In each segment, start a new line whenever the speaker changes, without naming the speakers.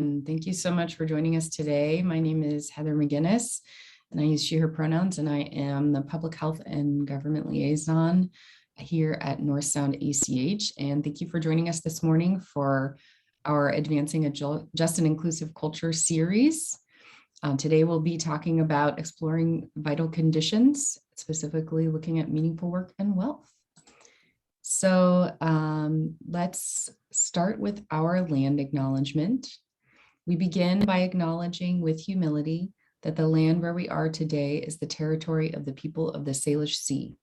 Thank you so much for joining us today. My name is Heather McGinnis, and I use she, her pronouns, and I am the Public Health and Government Liaison here at North Sound ACH. And thank you for joining us this morning for our Advancing a Just and Inclusive Culture series. Today we'll be talking about exploring vital conditions, specifically looking at meaningful work and wealth. So let's start with our land acknowledgement. We begin by acknowledging with humility that the land where we are today is the territory of the people of the Salish Sea.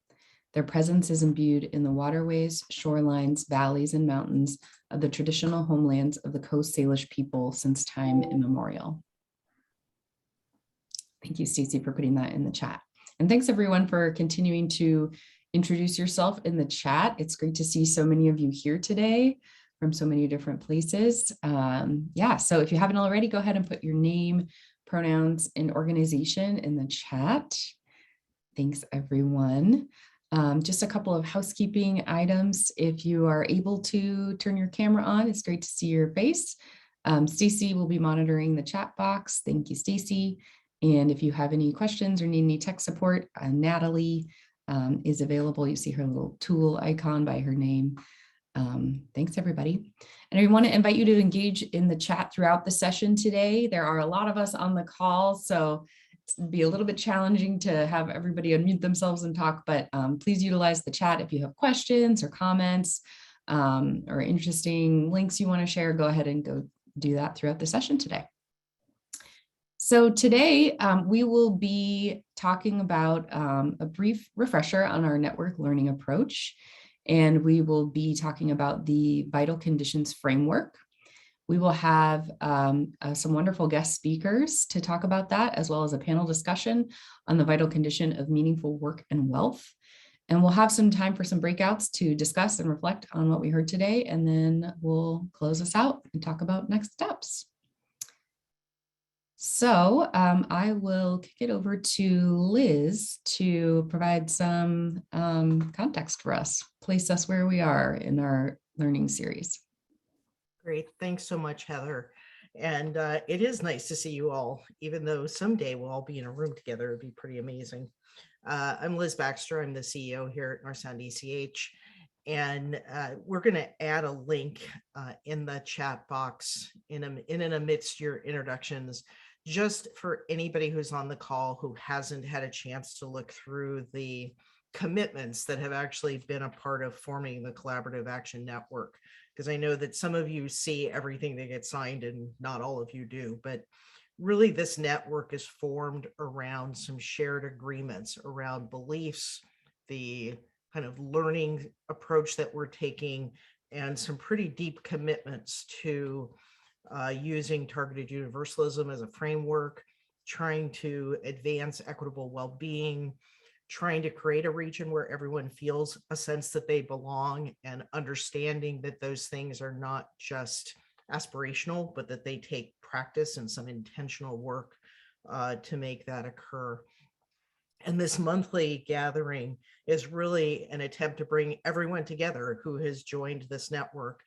Their presence is imbued in the waterways, shorelines, valleys, and mountains of the traditional homelands of the Coast Salish people since time immemorial. Thank you, Stacey, for putting that in the chat. And thanks everyone for continuing to introduce yourself in the chat. It's great to see so many of you here today from so many different places. So if you haven't already, go ahead and put your name, pronouns, and organization in the chat. Thanks, everyone. Just a couple of housekeeping items. If you are able to turn your camera on, it's great to see your face. Stacey will be monitoring the chat box. Thank you, Stacey. And if you have any questions or need any tech support, Natalie is available. You see her little tool icon by her name. Thanks, everybody. And I want to invite you to engage in the chat throughout the session today. There are a lot of us on the call, so it'll be a little bit challenging to have everybody unmute themselves and talk, but please utilize the chat if you have questions or comments or interesting links you want to share. Go ahead and go do that throughout the session today. So today we will be talking about a brief refresher on our network learning approach. And we will be talking about the Vital Conditions framework. We will have some wonderful guest speakers to talk about that, as well as a panel discussion on the vital condition of meaningful work and wealth. And we'll have some time for some breakouts to discuss and reflect on what we heard today, and then we'll close us out and talk about next steps. So I will kick it over to Liz to provide some context for us, place us where we are in our learning series.
Great, thanks so much, Heather. And it is nice to see you all, even though someday we'll all be in a room together. It'd be pretty amazing. I'm Liz Baxter. I'm the CEO here at North Sound ACH. And we're going to add a link in the chat box in and amidst your introductions, just for anybody who's on the call who hasn't had a chance to look through the commitments that have actually been a part of forming the Collaborative Action Network. Because I know that some of you see everything that gets signed and not all of you do, but really this network is formed around some shared agreements around beliefs, the kind of learning approach that we're taking, and some pretty deep commitments to using targeted universalism as a framework, trying to advance equitable well-being, trying to create a region where everyone feels a sense that they belong, and understanding that those things are not just aspirational, but that they take practice and some intentional work to make that occur. And this monthly gathering is really an attempt to bring everyone together who has joined this network.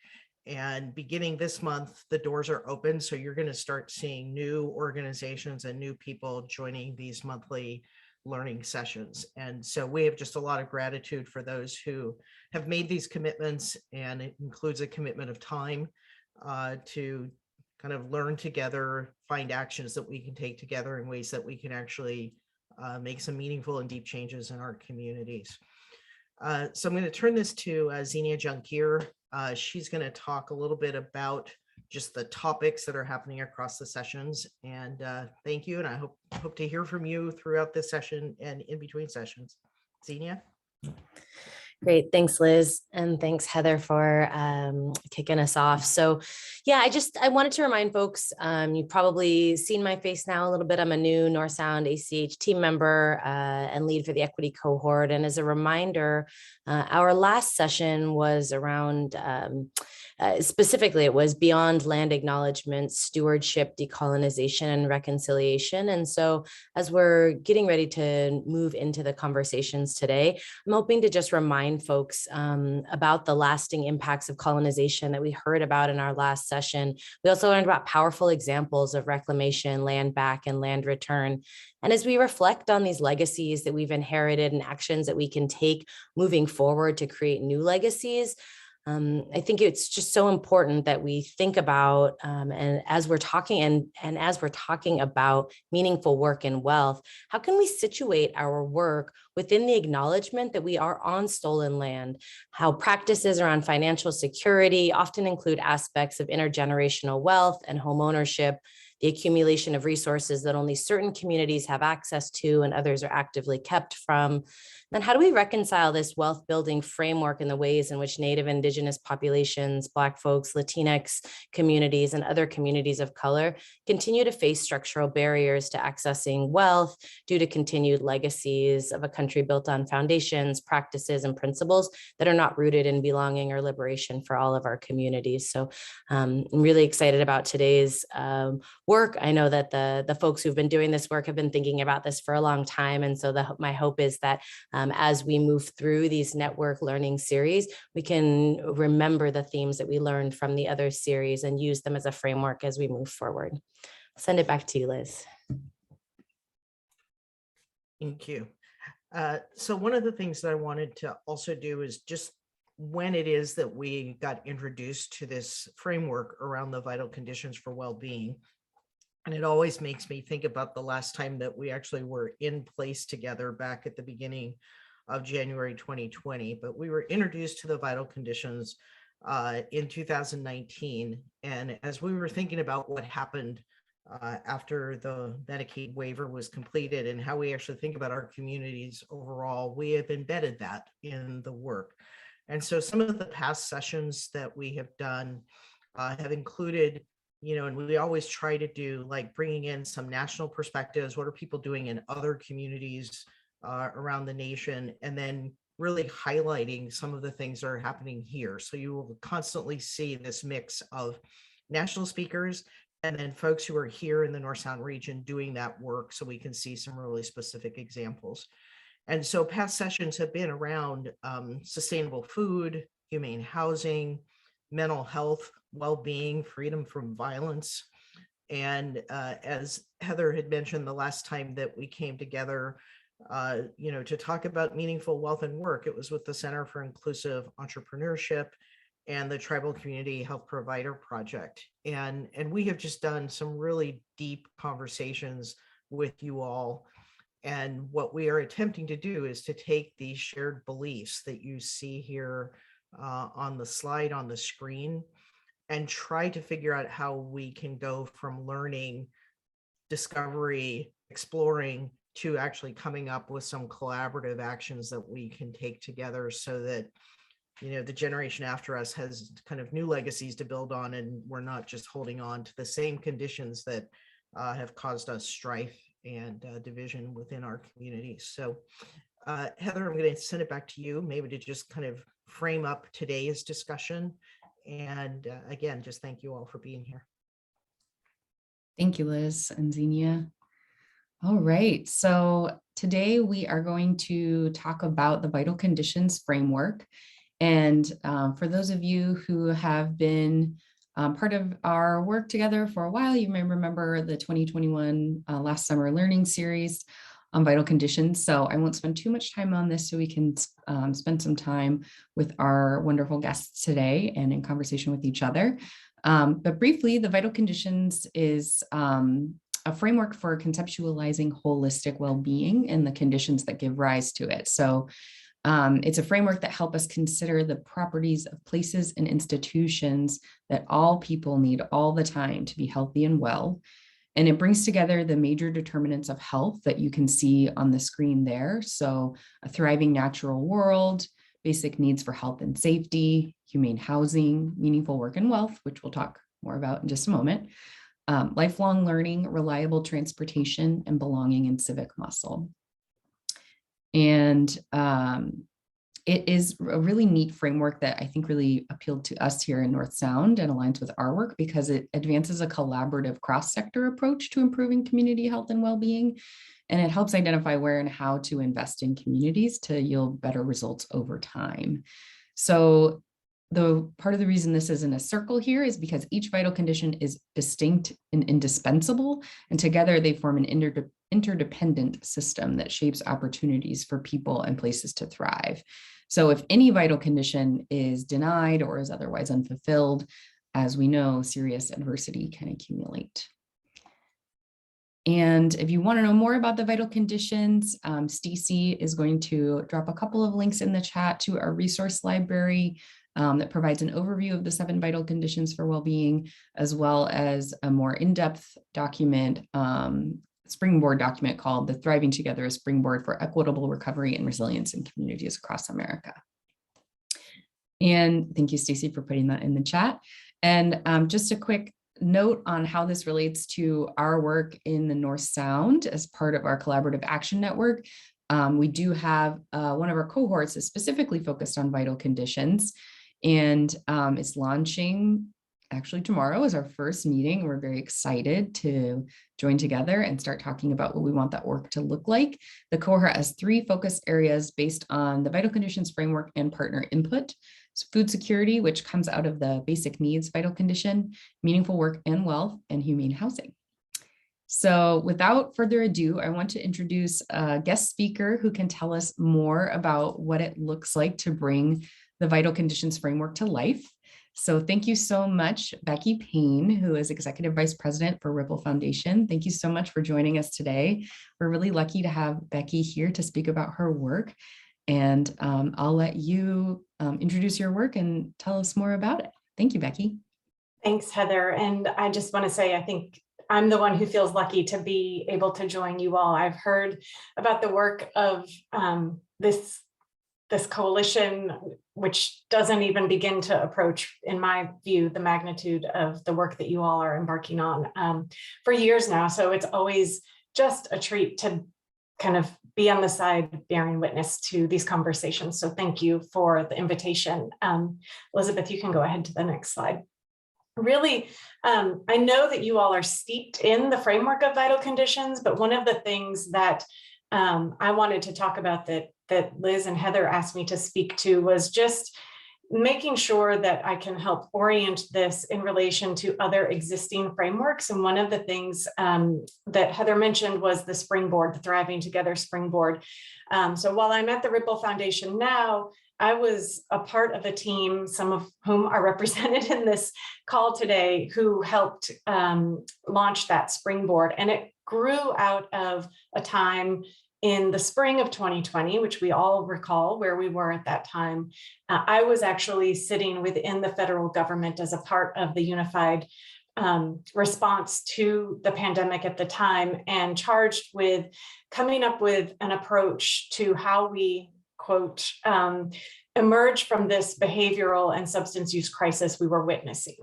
And beginning this month, the doors are open. So you're going to start seeing new organizations and new people joining these monthly learning sessions. And so we have just a lot of gratitude for those who have made these commitments. And it includes a commitment of time to kind of learn together, find actions that we can take together in ways that we can actually make some meaningful and deep changes in our communities. So I'm going to turn this to Xenia Junkier. She's going to talk a little bit about just the topics that are happening across the sessions. And thank you. And I hope to hear from you throughout this session and in between sessions. Xenia?
Great. Thanks, Liz. And thanks, Heather, for kicking us off. So yeah, I wanted to remind folks, you've probably seen my face now a little bit. I'm a new North Sound ACH team member and lead for the equity cohort. And as a reminder, our last session was around specifically, it was beyond land acknowledgement, stewardship, decolonization, and reconciliation. And so as we're getting ready to move into the conversations today, I'm hoping to just remind remind folks about the lasting impacts of colonization that we heard about in our last session. We also learned about powerful examples of reclamation, land back, and land return. And as we reflect on these legacies that we've inherited and actions that we can take moving forward to create new legacies, I think it's just so important that we think about, and as we're talking and as we're talking about meaningful work and wealth, how can we situate our work within the acknowledgement that we are on stolen land? How practices around financial security often include aspects of intergenerational wealth and home ownership, the accumulation of resources that only certain communities have access to and others are actively kept from. Then how do we reconcile this wealth building framework in the ways in which Native Indigenous populations, Black folks, Latinx communities, and other communities of color continue to face structural barriers to accessing wealth due to continued legacies of a country built on foundations, practices, and principles that are not rooted in belonging or liberation for all of our communities? So I'm really excited about today's work. I know that the folks who've been doing this work have been thinking about this for a long time. And so my hope is that as we move through these network learning series, we can remember the themes that we learned from the other series and use them as a framework as we move forward. I'll send it back to you, Liz.
Thank you. So one of the things that I wanted to also do is just when it is that we got introduced to this framework around the vital conditions for well-being. And it always makes me think about the last time that we actually were in place together back at the beginning of January 2020. But we were introduced to the vital conditions in 2019. And as we were thinking about what happened after the Medicaid waiver was completed and how we actually think about our communities overall, we have embedded that in the work. And so some of the past sessions that we have done have included, and we always try to do like bringing in some national perspectives. What are people doing in other communities around the nation? And then really highlighting some of the things that are happening here. So you will constantly see this mix of national speakers and then folks who are here in the North Sound region doing that work, so we can see some really specific examples. And so past sessions have been around sustainable food, humane housing, mental health, well-being, freedom from violence. And as Heather had mentioned the last time that we came together, to talk about meaningful wealth and work, it was with the Center for Inclusive Entrepreneurship and the Tribal Community Health Provider Project. And we have just done some really deep conversations with you all. And what we are attempting to do is to take these shared beliefs that you see here on the slide on the screen and try to figure out how we can go from learning, discovery, exploring, to actually coming up with some collaborative actions that we can take together so that, the generation after us has kind of new legacies to build on, and we're not just holding on to the same conditions that have caused us strife and division within our communities. So Heather, I'm going to send it back to you, maybe to just kind of frame up today's discussion. And again, just thank you all for being here.
Thank you, Liz and Xenia. All right, so today we are going to talk about the Vital Conditions Framework. And for those of you who have been part of our work together for a while, you may remember the 2021 last summer learning series on vital conditions. So I won't spend too much time on this so we can spend some time with our wonderful guests today and in conversation with each other. But briefly, the vital conditions is a framework for conceptualizing holistic well-being and the conditions that give rise to it. So it's a framework that helps us consider the properties of places and institutions that all people need all the time to be healthy and well. And it brings together the major determinants of health that you can see on the screen there. So a thriving natural world, basic needs for health and safety, humane housing, meaningful work and wealth, which we'll talk more about in just a moment, lifelong learning, reliable transportation, and belonging and civic muscle. And It is a really neat framework that I think really appealed to us here in North Sound and aligns with our work because it advances a collaborative cross-sector approach to improving community health and well-being. And it helps identify where and how to invest in communities to yield better results over time. So the part of the reason this is in a circle here is because each vital condition is distinct and indispensable, and together they form an interdependent system that shapes opportunities for people and places to thrive. So if any vital condition is denied or is otherwise unfulfilled, as we know, serious adversity can accumulate. And if you want to know more about the vital conditions, Stacey is going to drop a couple of links in the chat to our resource library that provides an overview of the 7 vital conditions for well-being, as well as a more in-depth document, springboard document called the Thriving Together, a Springboard for Equitable Recovery and Resilience in Communities Across America. And thank you, Stacey, for putting that in the chat. And just a quick note on how this relates to our work in the North Sound as part of our collaborative action network. We do have one of our cohorts is specifically focused on vital conditions, and it's launching actually tomorrow is our first meeting. We're very excited to join together and start talking about what we want that work to look like. The cohort has 3 focus areas based on the vital conditions framework and partner input. So food security, which comes out of the basic needs vital condition, meaningful work and wealth, and humane housing. So without further ado, I want to introduce a guest speaker who can tell us more about what it looks like to bring the vital conditions framework to life. So thank you so much, Becky Payne, who is Executive Vice President for Ripple Foundation. Thank you so much for joining us today. We're really lucky to have Becky here to speak about her work. And I'll let you introduce your work and tell us more about it. Thank you, Becky.
Thanks, Heather. And I just want to say, I think I'm the one who feels lucky to be able to join you all. I've heard about the work of this coalition, which doesn't even begin to approach, in my view, the magnitude of the work that you all are embarking on for years now. So it's always just a treat to kind of be on the side bearing witness to these conversations. So thank you for the invitation. Elizabeth, you can go ahead to the next slide. Really, I know that you all are steeped in the framework of vital conditions, but one of the things that I wanted to talk about that Liz and Heather asked me to speak to was just making sure that I can help orient this in relation to other existing frameworks. And one of the things that Heather mentioned was the springboard, the Thriving Together springboard. So while I'm at the Ripple Foundation now, I was a part of a team, some of whom are represented in this call today, who helped launch that springboard. And it grew out of a time in the spring of 2020, which we all recall where we were at that time. I was actually sitting within the federal government as a part of the unified response to the pandemic at the time, and charged with coming up with an approach to how we, quote, emerge from this behavioral and substance use crisis we were witnessing.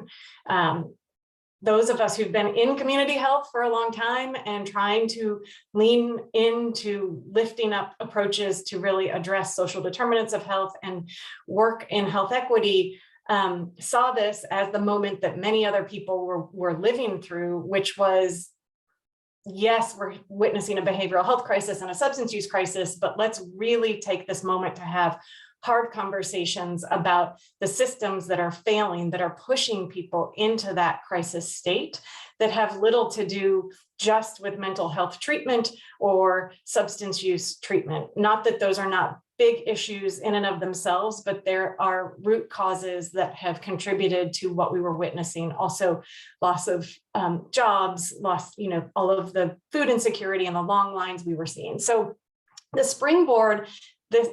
Those of us who've been in community health for a long time and trying to lean into lifting up approaches to really address social determinants of health and work in health equity saw this as the moment that many other people were living through, which was, yes, we're witnessing a behavioral health crisis and a substance use crisis, but let's really take this moment to have hard conversations about the systems that are failing, that are pushing people into that crisis state, that have little to do just with mental health treatment or substance use treatment. Not that those are not big issues in and of themselves, but there are root causes that have contributed to what we were witnessing. Also, loss of jobs, loss, all of the food insecurity and the long lines we were seeing. So the springboard,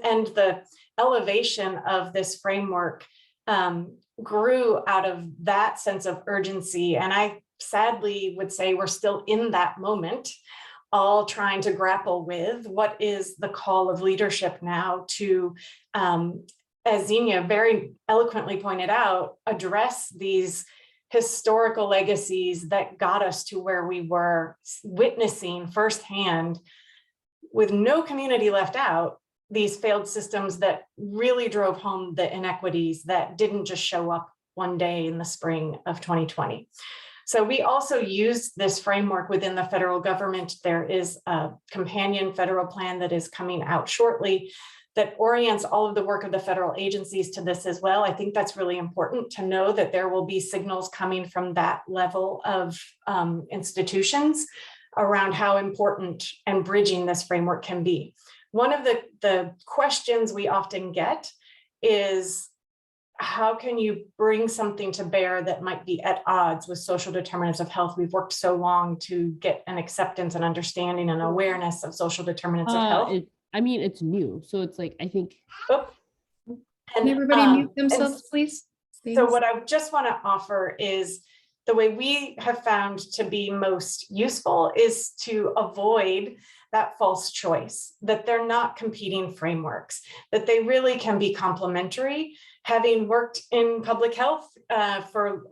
and the elevation of this framework grew out of that sense of urgency. And I sadly would say we're still in that moment, all trying to grapple with what is the call of leadership now to, as Xenia very eloquently pointed out, address these historical legacies that got us to where we were, witnessing firsthand, with no community left out, these failed systems that really drove home the inequities that didn't just show up one day in the spring of 2020. So we also use this framework within the federal government. There is a companion federal plan that is coming out shortly that orients all of the work of the federal agencies to this as well. I think that's really important to know that there will be signals coming from that level of institutions around how important and bridging this framework can be. One of the questions we often get is, how can you bring something to bear that might be at odds with social determinants of health? We've worked so long to get an acceptance and understanding and awareness of social determinants of health.
It's new. So it's like, I think.
Oh.
Can everybody mute themselves, please?
So what I just want to offer is the way we have found to be most useful is to avoid that false choice, that they're not competing frameworks, that they really can be complementary. Having worked in public health for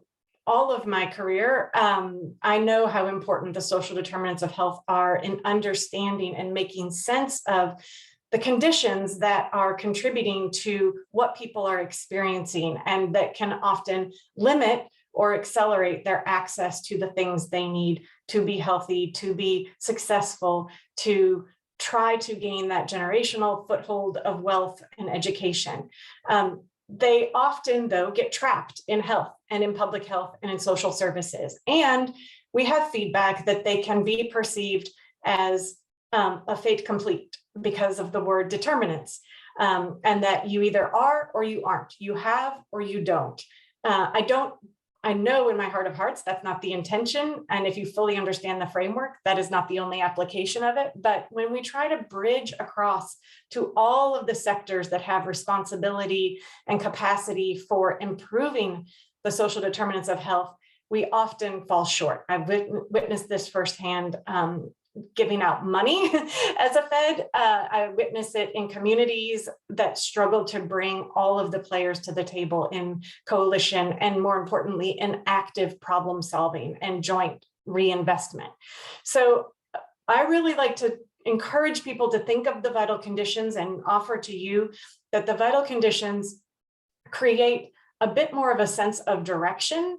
all of my career, I know how important the social determinants of health are in understanding and making sense of the conditions that are contributing to what people are experiencing, and that can often limit or accelerate their access to the things they need to be healthy, to be successful, to try to gain that generational foothold of wealth and education. They often, though, get trapped in health and in public health and in social services. And we have feedback that they can be perceived as a fait complete because of the word determinants, and that you either are or you aren't, you have or you don't. I know in my heart of hearts, that's not the intention. And if you fully understand the framework, that is not the only application of it. But when we try to bridge across to all of the sectors that have responsibility and capacity for improving the social determinants of health, we often fall short. I've witnessed this firsthand, giving out money as a Fed. I witness it in communities that struggle to bring all of the players to the table in coalition, and more importantly, in active problem solving and joint reinvestment. So I really like to encourage people to think of the vital conditions and offer to you that the vital conditions create a bit more of a sense of direction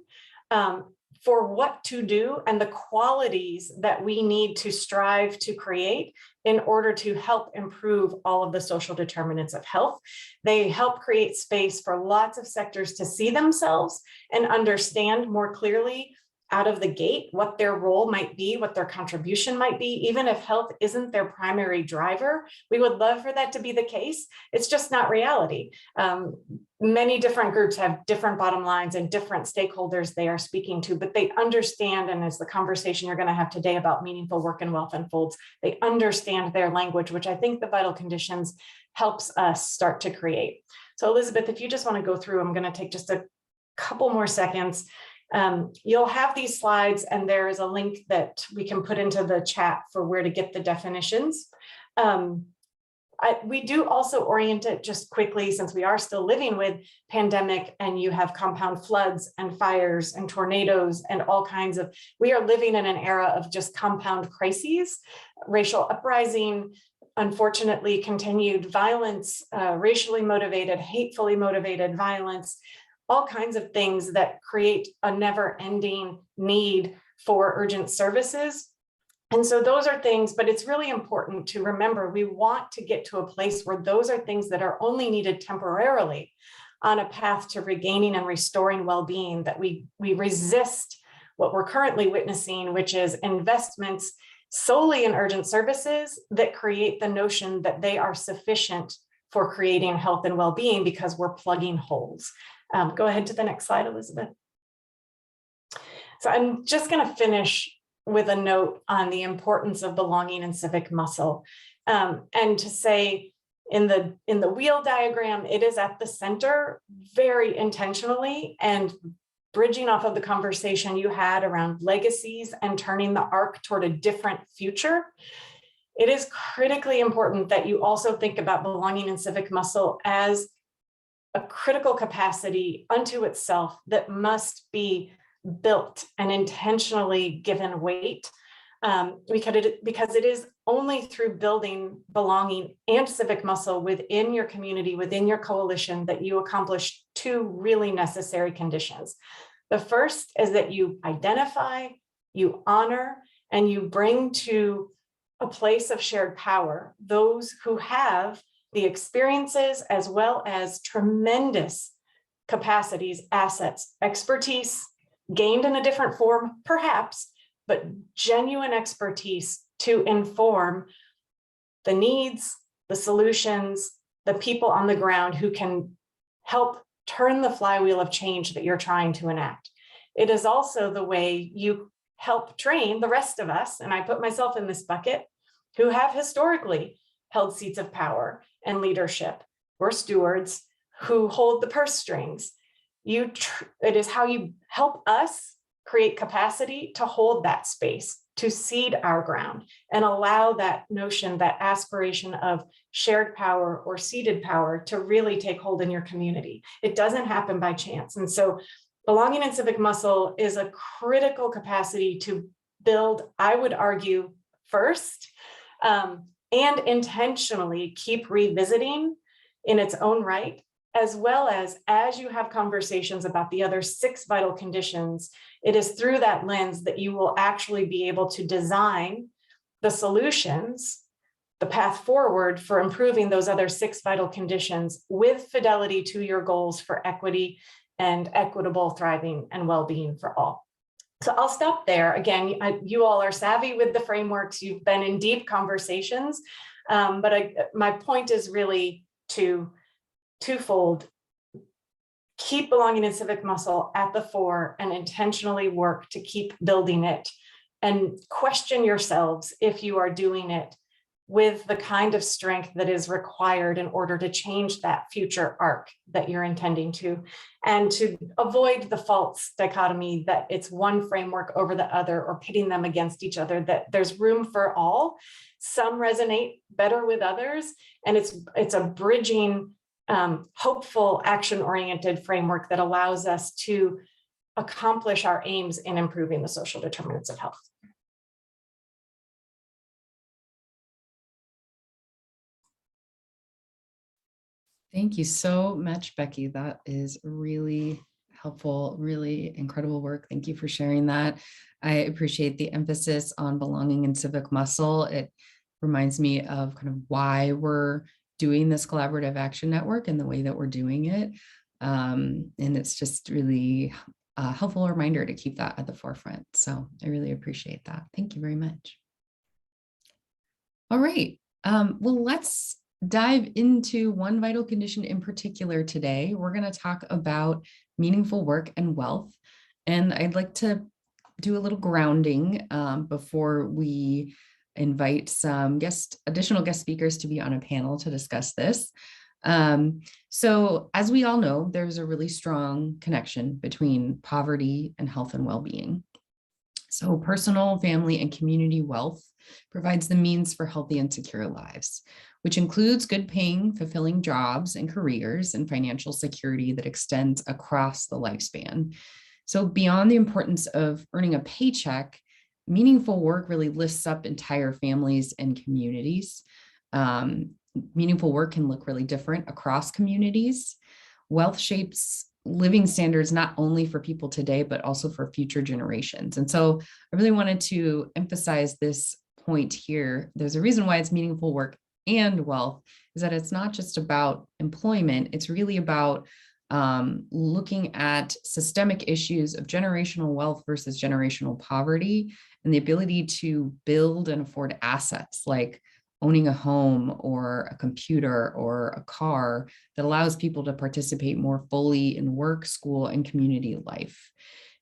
for what to do and the qualities that we need to strive to create in order to help improve all of the social determinants of health. They help create space for lots of sectors to see themselves and understand more clearly out of the gate what their role might be, what their contribution might be. Even if health isn't their primary driver, we would love for that to be the case. It's just not reality. Many different groups have different bottom lines and different stakeholders they are speaking to, but they understand, and as the conversation you're going to have today about meaningful work and wealth unfolds, they understand their language, which I think the vital conditions helps us start to create. So Elizabeth, if you just want to go through, I'm going to take just a couple more seconds. You'll have these slides, and there is a link that we can put into the chat for where to get the definitions. We do also orient it just quickly, since we are still living with pandemic and you have compound floods and fires and tornadoes and all kinds of, we are living in an era of just compound crises, racial uprising, unfortunately continued violence, racially motivated, hatefully motivated violence, all kinds of things that create a never-ending need for urgent services. And so those are things, but it's really important to remember, we want to get to a place where those are things that are only needed temporarily on a path to regaining and restoring well-being, that we resist what we're currently witnessing, which is investments solely in urgent services that create the notion that they are sufficient for creating health and well-being because we're plugging holes. Go ahead to the next slide, Elizabeth. So I'm just going to finish with a note on the importance of belonging and civic muscle, and to say in the wheel diagram, it is at the center very intentionally, and bridging off of the conversation you had around legacies and turning the arc toward a different future. It is critically important that you also think about belonging and civic muscle as a critical capacity unto itself that must be built and intentionally given weight because it is only through building belonging and civic muscle within your community, within your coalition, that you accomplish two really necessary conditions. The first is that you identify, you honor, and you bring to a place of shared power those who have the experiences as well as tremendous capacities, assets, expertise, gained in a different form, perhaps, but genuine expertise to inform the needs, the solutions, the people on the ground who can help turn the flywheel of change that you're trying to enact. It is also the way you help train the rest of us, and I put myself in this bucket, who have historically held seats of power and leadership. We're stewards who hold the purse strings. It is how you help us create capacity to hold that space, to cede our ground and allow that notion, that aspiration of shared power or ceded power to really take hold in your community. It doesn't happen by chance. And so belonging in civic muscle is a critical capacity to build, I would argue, first, and intentionally keep revisiting in its own right, as well as you have conversations about the other 6 vital conditions, it is through that lens that you will actually be able to design the solutions, the path forward for improving those other 6 vital conditions with fidelity to your goals for equity and equitable thriving and well-being for all. So I'll stop there. Again, you all are savvy with the frameworks. You've been in deep conversations, but my point is really twofold. Keep belonging in civic muscle at the fore and intentionally work to keep building it, and question yourselves if you are doing it with the kind of strength that is required in order to change that future arc that you're intending to, and to avoid the false dichotomy that it's one framework over the other or pitting them against each other, that there's room for all. Some resonate better with others, and it's a bridging, hopeful, action-oriented framework that allows us to accomplish our aims in improving the social determinants of health.
Thank you so much, Becky. That is really helpful, really incredible work. Thank you for sharing that. I appreciate the emphasis on belonging in civic muscle. It reminds me of kind of why we're doing this collaborative action network and the way that we're doing it. And it's just really a helpful reminder to keep that at the forefront. So I really appreciate that. Thank you very much. All right. Well, let's dive into one vital condition in particular today. We're going to talk about meaningful work and wealth. And I'd like to do a little grounding before we invite some additional guest speakers to be on a panel to discuss this. So as we all know, there's a really strong connection between poverty and health and well-being. So personal, family, and community wealth provides the means for healthy and secure lives, which includes good paying, fulfilling jobs and careers and financial security that extends across the lifespan. So beyond the importance of earning a paycheck, meaningful work really lifts up entire families and communities. Meaningful work can look really different across communities. Wealth shapes living standards, not only for people today, but also for future generations. And so I really wanted to emphasize this point here. There's a reason why it's meaningful work and wealth, is that it's not just about employment. It's really about looking at systemic issues of generational wealth versus generational poverty, and the ability to build and afford assets like owning a home or a computer or a car that allows people to participate more fully in work, school, and community life.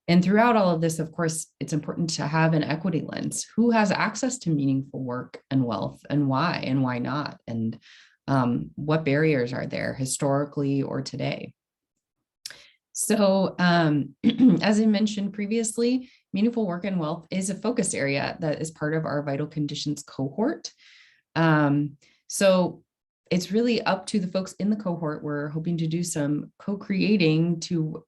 And throughout all of this, of course, it's important to have an equity lens. Who has access to meaningful work and wealth, and why not? And what barriers are there historically or today? So as I mentioned previously, meaningful work and wealth is a focus area that is part of our Vital Conditions Cohort. So it's really up to the folks in the cohort. We're hoping to do some co-creating to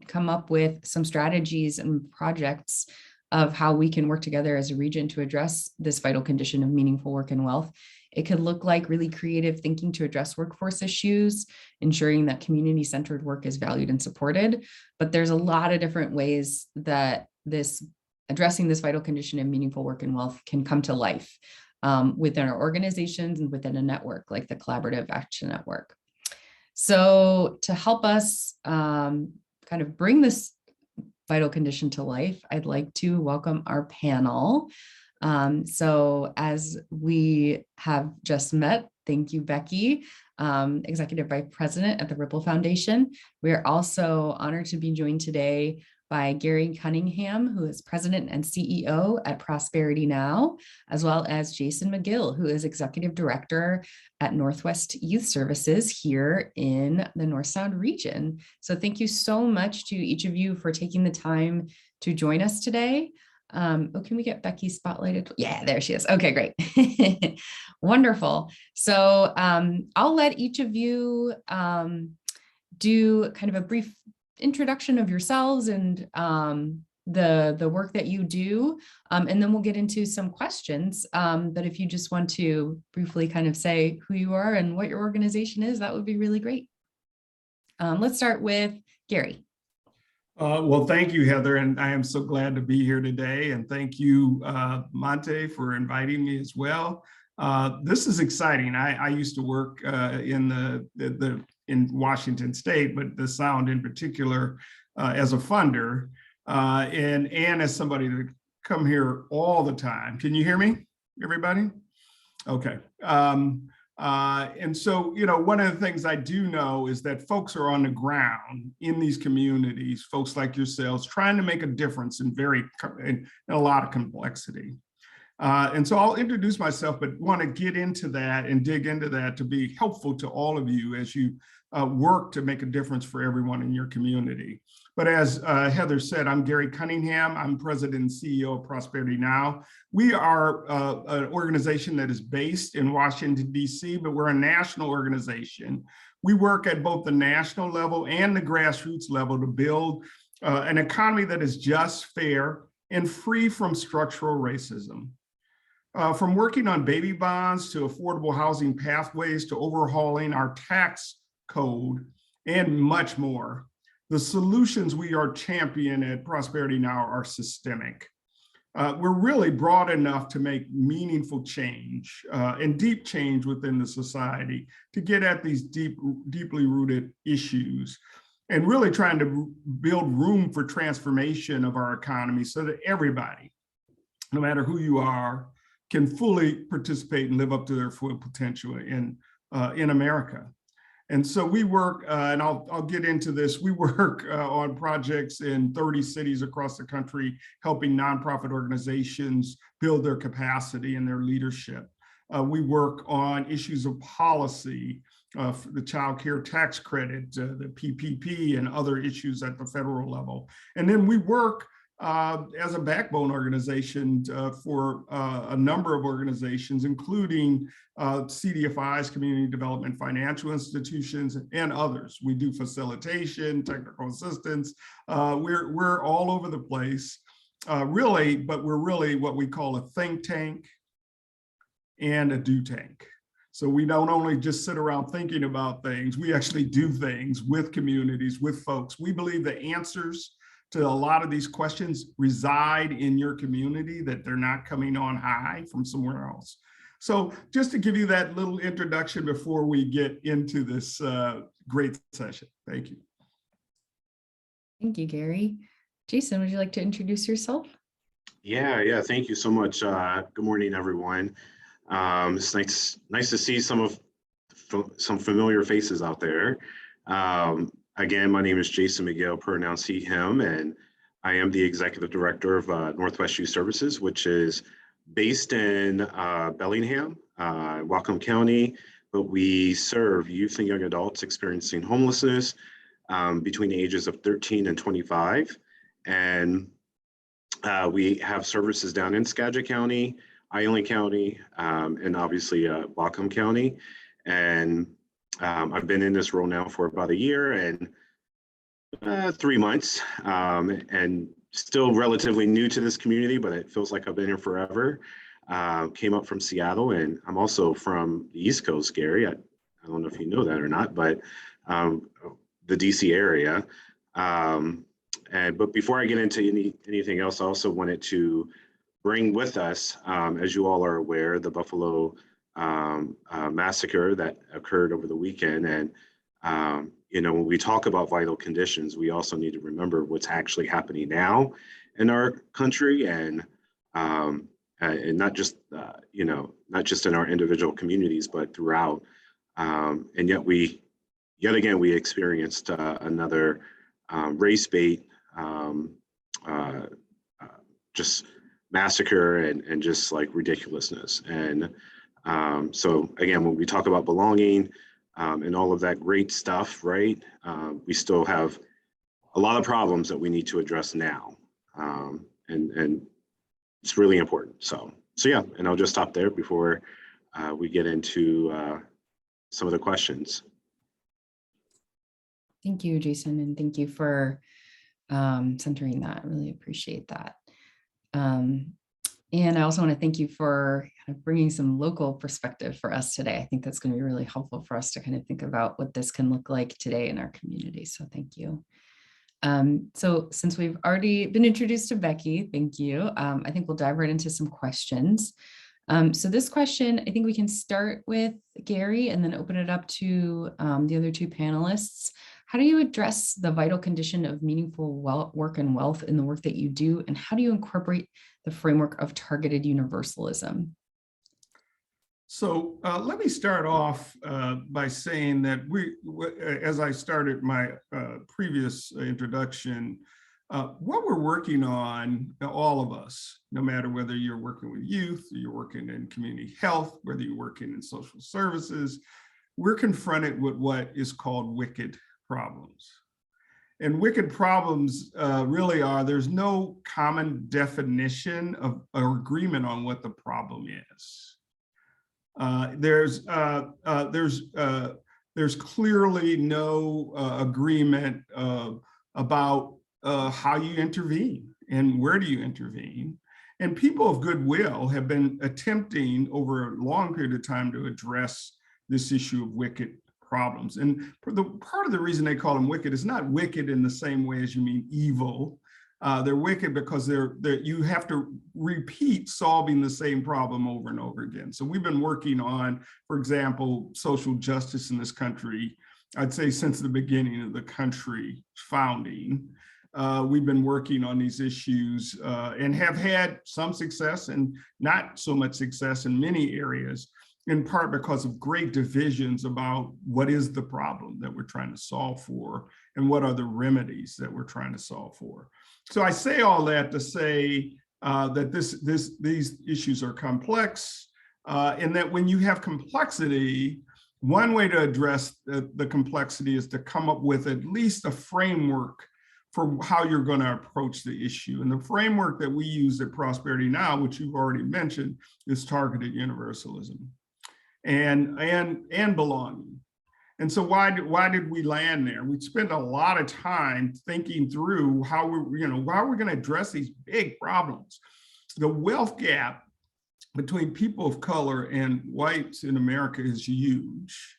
come up with some strategies and projects of how we can work together as a region to address this vital condition of meaningful work and wealth. It could look like really creative thinking to address workforce issues, ensuring that community-centered work is valued and supported. But there's a lot of different ways that addressing this vital condition of meaningful work and wealth can come to life within our organizations and within a network like the Collaborative Action Network. So to help us kind of bring this vital condition to life, I'd like to welcome our panel. So as we have just met, thank you, Becky, Executive Vice President at the Ripple Foundation. We are also honored to be joined today by Gary Cunningham, who is President and CEO at Prosperity Now, as well as Jason McGill, who is Executive Director at Northwest Youth Services here in the North Sound region. So thank you so much to each of you for taking the time to join us today. Can we get Becky spotlighted? Yeah, there she is. Okay, great. Wonderful. So I'll let each of you do kind of a brief introduction of yourselves and the work that you do, and then we'll get into some questions. But if you just want to briefly kind of say who you are and what your organization is, that would be really great. Let's start with Gary.
Well, thank you, Heather, and I am so glad to be here today. And thank you, Monte, for inviting me as well. This is exciting. I used to work in Washington State, but the Sound in particular, as a funder, and as somebody to come here all the time. Can you hear me, everybody? Okay. And so, one of the things I do know is that folks are on the ground in these communities, folks like yourselves, trying to make a difference in a lot of complexity. And so I'll introduce myself, but want to get into that and dig into that to be helpful to all of you as you work to make a difference for everyone in your community. But as Heather said, I'm Gary Cunningham. I'm President and CEO of Prosperity Now. We are an organization that is based in Washington, D.C., but we're a national organization. We work at both the national level and the grassroots level to build an economy that is just, fair, and free from structural racism. From working on baby bonds to affordable housing pathways to overhauling our tax code and much more, the solutions we are championing at Prosperity Now are systemic. We're really broad enough to make meaningful change and deep change within the society to get at these deeply rooted issues and really trying to build room for transformation of our economy so that everybody, no matter who you are, can fully participate and live up to their full potential in America. And so we work, and I'll get into this, we work on projects in 30 cities across the country, helping nonprofit organizations build their capacity and their leadership. We work on issues of policy, for the child care tax credit, the PPP, and other issues at the federal level. And then we work as a backbone organization for a number of organizations, including CDFIs, Community Development Financial Institutions, and others. We do facilitation, technical assistance. We're all over the place, really, but we're really what we call a think tank and a do tank. So we don't only just sit around thinking about things, we actually do things with communities, with folks. We believe the answers to a lot of these questions reside in your community, that they're not coming on high from somewhere else. So just to give you that little introduction before we get into this great session. Thank you.
Thank you, Gary. Jason, would you like to introduce yourself?
Yeah. Thank you so much. Good morning, everyone. It's nice to see some familiar faces out there. Again, my name is Jason McGill, pronouns he, him, and I am the Executive Director of Northwest Youth Services, which is based in Bellingham, Whatcom County, but we serve youth and young adults experiencing homelessness between the ages of 13 and 25. And we have services down in Skagit County, Island County, and obviously Whatcom County. And I've been in this role now for about a year and 3 months, and still relatively new to this community, but it feels like I've been here forever. Came up from Seattle, and I'm also from the East Coast, Gary. I don't know if you know that or not, but the DC area. But before I get into anything else, I also wanted to bring with us, as you all are aware, the Buffalo massacre that occurred over the weekend. And when we talk about vital conditions, we also need to remember what's actually happening now in our country, and not just not just in our individual communities, but throughout. And yet again, we experienced another race bait, just massacre and just like ridiculousness. And so again, when we talk about belonging and all of that great stuff, right, we still have a lot of problems that we need to address now. And it's really important. So yeah, and I'll just stop there before we get into some of the questions.
Thank you, Jason, and thank you for centering that. I really appreciate that. And I also want to thank you for kind of bringing some local perspective for us today. I think that's going to be really helpful for us to kind of think about what this can look like today in our community. So thank you. So since we've already been introduced to Becky, thank you. I think we'll dive right into some questions. So this question, I think we can start with Gary and then open it up to the other two panelists. How do you address the vital condition of meaningful work and wealth in the work that you do? And how do you incorporate the framework of targeted universalism?
So let me start off by saying that as I started my previous introduction, what we're working on, all of us, no matter whether you're working with youth, you're working in community health, whether you're working in social services, we're confronted with what is called wicked problems. And wicked problems really are, there's no common definition of or agreement on what the problem is. There's clearly no agreement about how you intervene and where do you intervene. And people of goodwill have been attempting over a long period of time to address this issue of wicked problems. And part of the reason they call them wicked is not wicked in the same way as you mean evil. They're wicked because you have to repeat solving the same problem over and over again. So we've been working on, for example, social justice in this country, I'd say since the beginning of the country founding. We've been working on these issues and have had some success and not so much success in many areas, in part because of great divisions about what is the problem that we're trying to solve for and what are the remedies that we're trying to solve for. So I say all that to say that these issues are complex, and that when you have complexity, one way to address the complexity is to come up with at least a framework for how you're going to approach the issue. And the framework that we use at Prosperity Now, which you've already mentioned, is targeted universalism and belonging. And so why did we land there? We spent a lot of time thinking through how we're going to address these big problems. The wealth gap between people of color and whites in America is huge.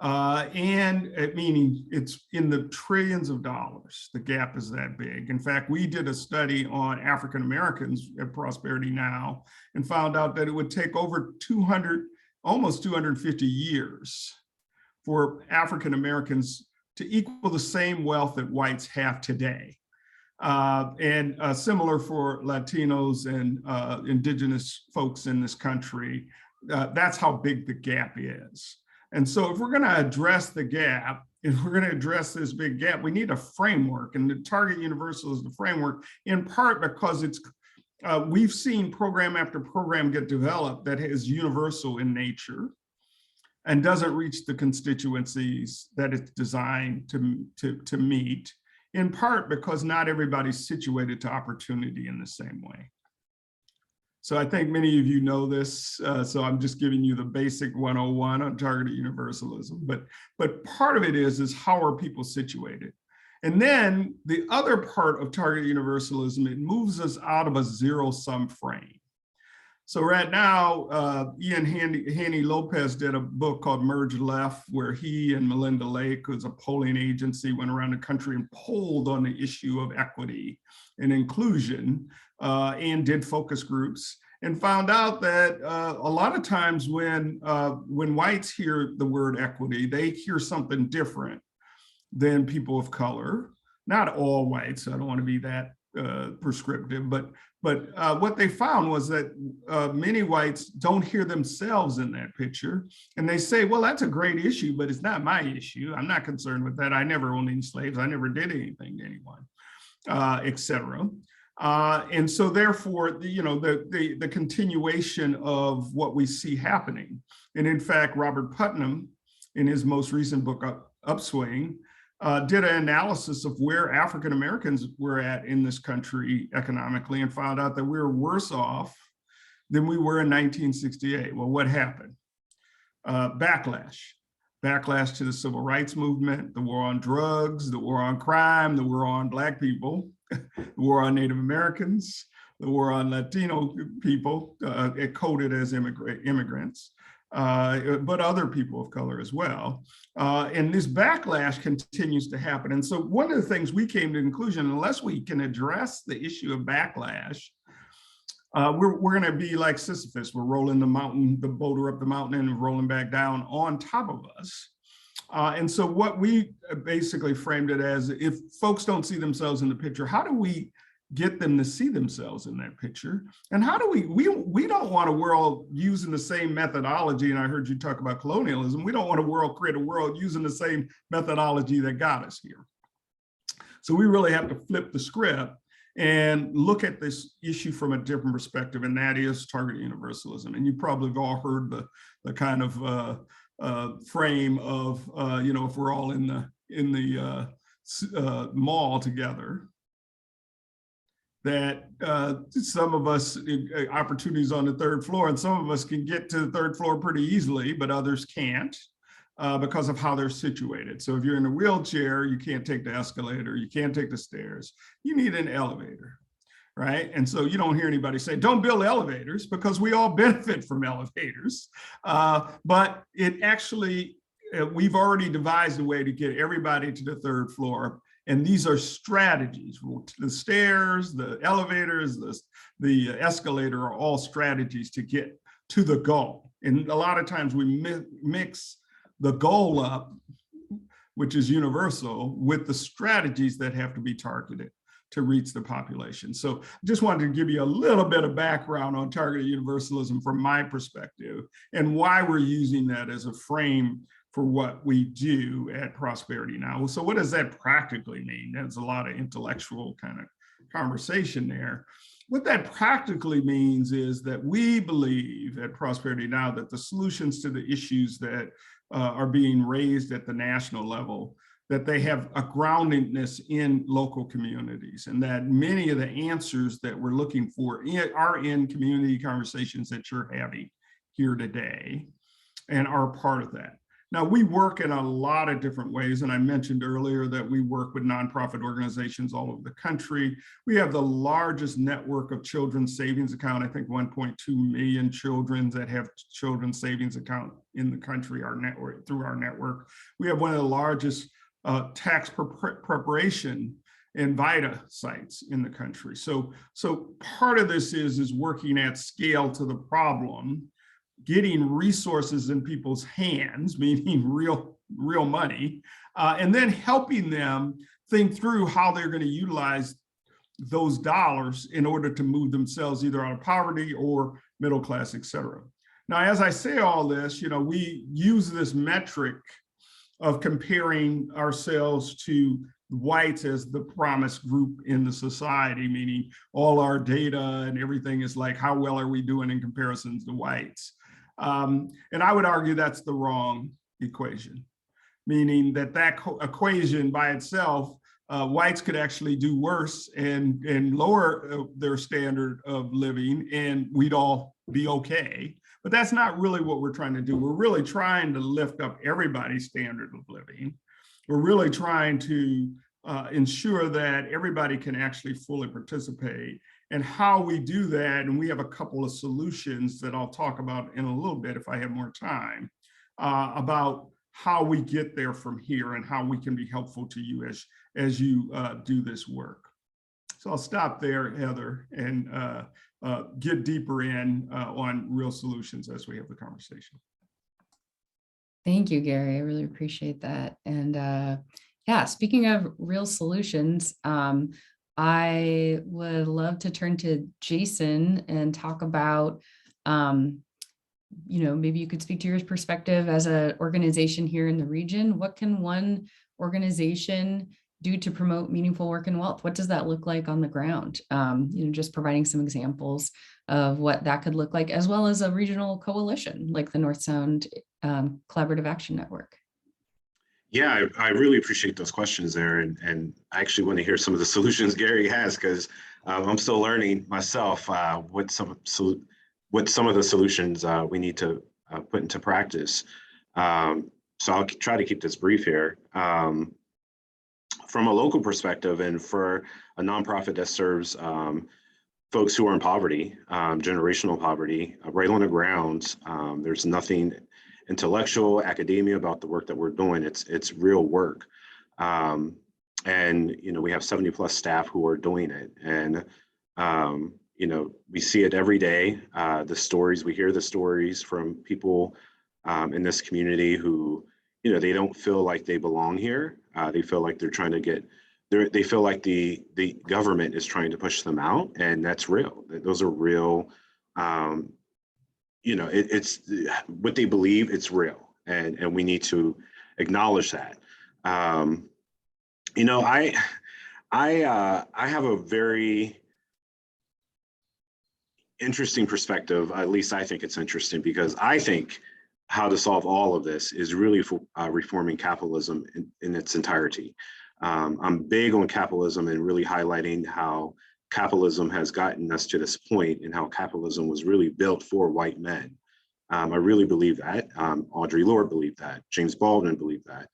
Meaning it's in the trillions of dollars. The gap is that big. In fact, we did a study on African Americans at Prosperity Now and found out that it would take over almost 250 years for African Americans to equal the same wealth that whites have today. And similar for Latinos and indigenous folks in this country. That's how big the gap is. And so if we're going to address the gap, if we're going to address this big gap, we need a framework. And the Target Universal is the framework, in part because we've seen program after program get developed that is universal in nature and doesn't reach the constituencies that it's designed to meet, in part because not everybody's situated to opportunity in the same way. So I think many of you know this, so I'm just giving you the basic 101 on targeted universalism. But part of it is how are people situated? And then the other part of targeted universalism, it moves us out of a zero-sum frame. So right now, Ian Haney Lopez did a book called Merge Left, where he and Melinda Lake, who's a polling agency, went around the country and polled on the issue of equity and inclusion, and did focus groups, and found out that a lot of times when whites hear the word equity, they hear something different than people of color. Not all whites, I don't want to be that prescriptive, but what they found was that many whites don't hear themselves in that picture, and they say, well, that's a great issue, but it's not my issue. I'm not concerned with that. I never owned any slaves. I never did anything to anyone, etc. And so therefore, the continuation of what we see happening. And in fact, Robert Putnam, in his most recent book, Upswing, did an analysis of where African Americans were at in this country economically, and found out that we were worse off than we were in 1968. Well, what happened? Backlash to the civil rights movement, the war on drugs, the war on crime, the war on Black people, the war on Native Americans, the war on Latino people, coded as immigrants. But other people of color as well. And this backlash continues to happen. And so one of the things we came to the conclusion, unless we can address the issue of backlash, we're going to be like Sisyphus. We're rolling the boulder up the mountain and rolling back down on top of us. And so what we basically framed it as, if folks don't see themselves in the picture, how do we get them to see themselves in that picture? And how do we don't want a world using the same methodology, and I heard you talk about colonialism, we don't want to create a world using the same methodology that got us here. So we really have to flip the script and look at this issue from a different perspective, and that is targeted universalism. And you probably have all heard the kind of frame of, if we're all in the mall together, that some of us, opportunities on the third floor, and some of us can get to the third floor pretty easily, but others can't because of how they're situated. So if you're in a wheelchair, you can't take the escalator, you can't take the stairs, you need an elevator, right? And so you don't hear anybody say, don't build elevators, because we all benefit from elevators. But it actually, we've already devised a way to get everybody to the third floor. And these are strategies. The stairs, the elevators, the escalator are all strategies to get to the goal. And a lot of times we mix the goal up, which is universal, with the strategies that have to be targeted to reach the population. So just wanted to give you a little bit of background on targeted universalism from my perspective, and why we're using that as a frame for what we do at Prosperity Now. So what does that practically mean? There's a lot of intellectual kind of conversation there. What that practically means is that we believe at Prosperity Now that the solutions to the issues that are being raised at the national level, that they have a groundedness in local communities, and that many of the answers that we're looking for are in community conversations that you're having here today, and are part of that. Now, we work in a lot of different ways, and I mentioned earlier that we work with nonprofit organizations all over the country. We have the largest network of children's savings account. I think 1.2 million children that have children's savings account in the country, our network, through our network. We have one of the largest tax preparation and Vita sites in the country. So part of this is working at scale to the problem, getting resources in people's hands, meaning real money, and then helping them think through how they're going to utilize those dollars in order to move themselves either out of poverty or middle class, et cetera. Now, as I say all this, we use this metric of comparing ourselves to whites as the promised group in the society, meaning all our data and everything is like, how well are we doing in comparison to whites? And I would argue that's the wrong equation, meaning that equation by itself, whites could actually do worse and lower their standard of living, and we'd all be okay. But that's not really what we're trying to do. We're really trying to lift up everybody's standard of living. We're really trying to ensure that everybody can actually fully participate. And how we do that, and we have a couple of solutions that I'll talk about in a little bit if I have more time, about how we get there from here and how we can be helpful to you as you do this work. So I'll stop there, Heather, and get deeper in on real solutions as we have the conversation.
Thank you, Gary. I really appreciate that. And yeah, speaking of real solutions, I would love to turn to Jason and talk about, maybe you could speak to your perspective as an organization here in the region. What can one organization do to promote meaningful work and wealth? What does that look like on the ground? Just providing some examples of what that could look like, as well as a regional coalition like the North Sound Collaborative Action Network.
Yeah, I really appreciate those questions there. And I actually want to hear some of the solutions Gary has, because I'm still learning myself what some of the solutions we need to put into practice. So I'll try to keep this brief here. From a local perspective, and for a nonprofit that serves folks who are in poverty, generational poverty, right on the ground, there's nothing intellectual academia about the work that we're doing. It's real work. And we have 70+ staff who are doing it. And we see it every day. We hear the stories from people in this community who, they don't feel like they belong here. They feel like they're trying to they feel like the government is trying to push them out, and that's real. Those are real. It's what they believe. It's real, and we need to acknowledge that. I have a very interesting perspective. At least I think it's interesting, because I think how to solve all of this is really reforming capitalism in its entirety. I'm big on capitalism and really highlighting how capitalism has gotten us to this point, and how capitalism was really built for white men. I really believe that. Audre Lorde believed that. James Baldwin believed that.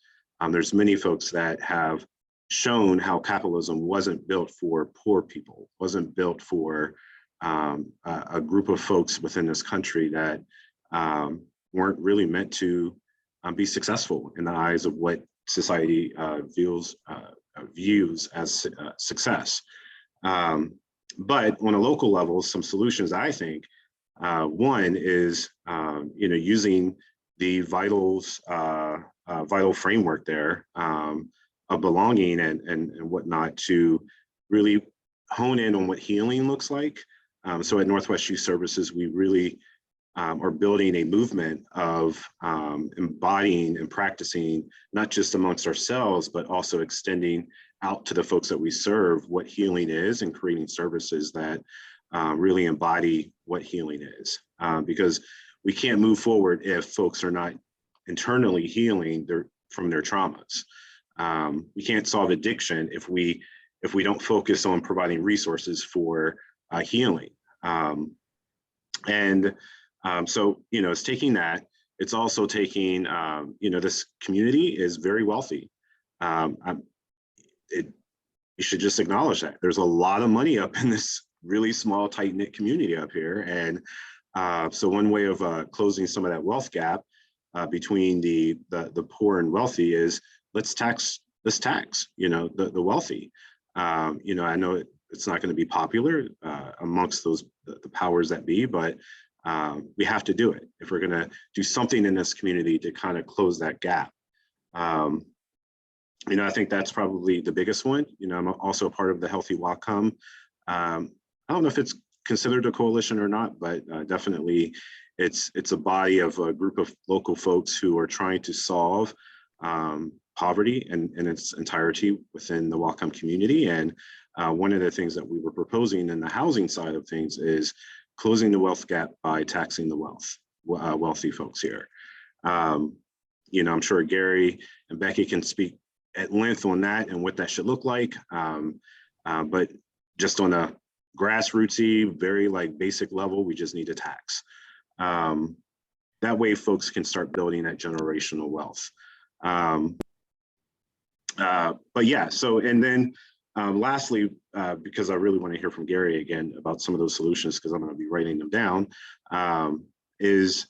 There's many folks that have shown how capitalism wasn't built for poor people, wasn't built for a group of folks within this country that weren't really meant to be successful in the eyes of what society views as success. But on a local level, some solutions, I think, one is, using the vital framework there of belonging and whatnot to really hone in on what healing looks like. So at Northwest Youth Services, we really are building a movement of embodying and practicing, not just amongst ourselves, but also extending out to the folks that we serve what healing is, and creating services that really embody what healing is. Because we can't move forward if folks are not internally healing from their traumas. We can't solve addiction if we don't focus on providing resources for healing. So, it's taking that. It's also taking, this community is very wealthy. You should just acknowledge that. There's a lot of money up in this really small, tight-knit community up here. And so one way of closing some of that wealth gap between the poor and wealthy is let's tax the wealthy. I know it's not going to be popular amongst the powers that be, but we have to do it if we're going to do something in this community to kind of close that gap. I think that's probably the biggest one. I'm also a part of the Healthy Whatcom. I don't know if it's considered a coalition or not, but definitely it's a body of a group of local folks who are trying to solve poverty in its entirety within the Whatcom community. And one of the things that we were proposing in the housing side of things is closing the wealth gap by taxing the wealthy folks here. I'm sure Gary and Becky can speak at length on that and what that should look like. But just on a grassrootsy, very basic level, we just need to tax. That way folks can start building that generational wealth. But yeah, so, and then lastly, because I really want to hear from Gary again about some of those solutions, because I'm going to be writing them down, is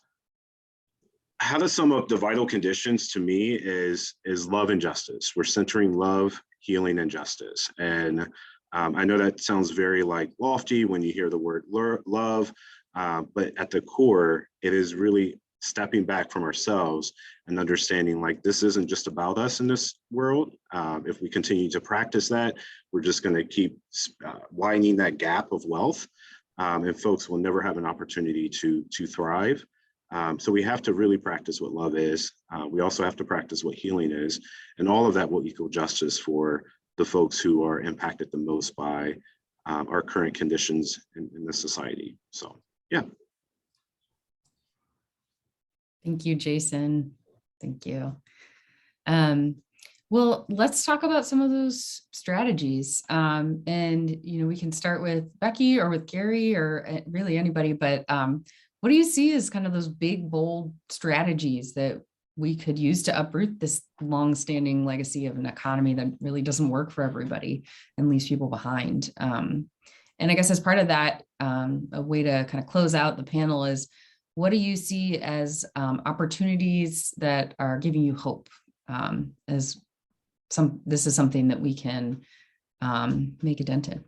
how to sum up the vital conditions to me is love and justice. We're centering love, healing, and justice. And I know that sounds very like lofty when you hear the word love, but at the core, it is really stepping back from ourselves and understanding like this isn't just about us in this world. If we continue to practice that, we're just going to keep widening that gap of wealth, and folks will never have an opportunity to thrive. So we have to really practice what love is. We also have to practice what healing is, and all of that will equal justice for the folks who are impacted the most by our current conditions in this society. So, yeah.
Thank you, Jason. Thank you. Well, let's talk about some of those strategies. And, you know, we can start with Becky or with Gary or really anybody, but what do you see as kind of those big, bold strategies that we could use to uproot this long-standing legacy of an economy that really doesn't work for everybody and leaves people behind? And I guess as part of that, a way to kind of close out the panel is, what do you see as opportunities that are giving you hope? This is something that we can make a dent in.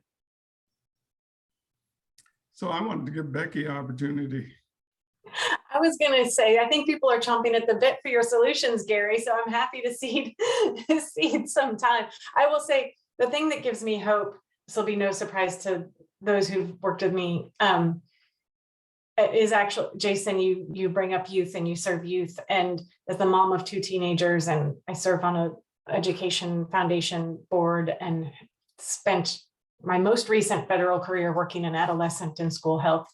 So I wanted to give Becky an opportunity.
I was going to say, I think people are chomping at the bit for your solutions, Gary. So I'm happy to seed some time. I will say the thing that gives me hope, this will be no surprise to those who've worked with me, is actually, Jason, you bring up youth and you serve youth. And as the mom of 2 teenagers, and I serve on an education foundation board and spent my most recent federal career working in adolescent and school health,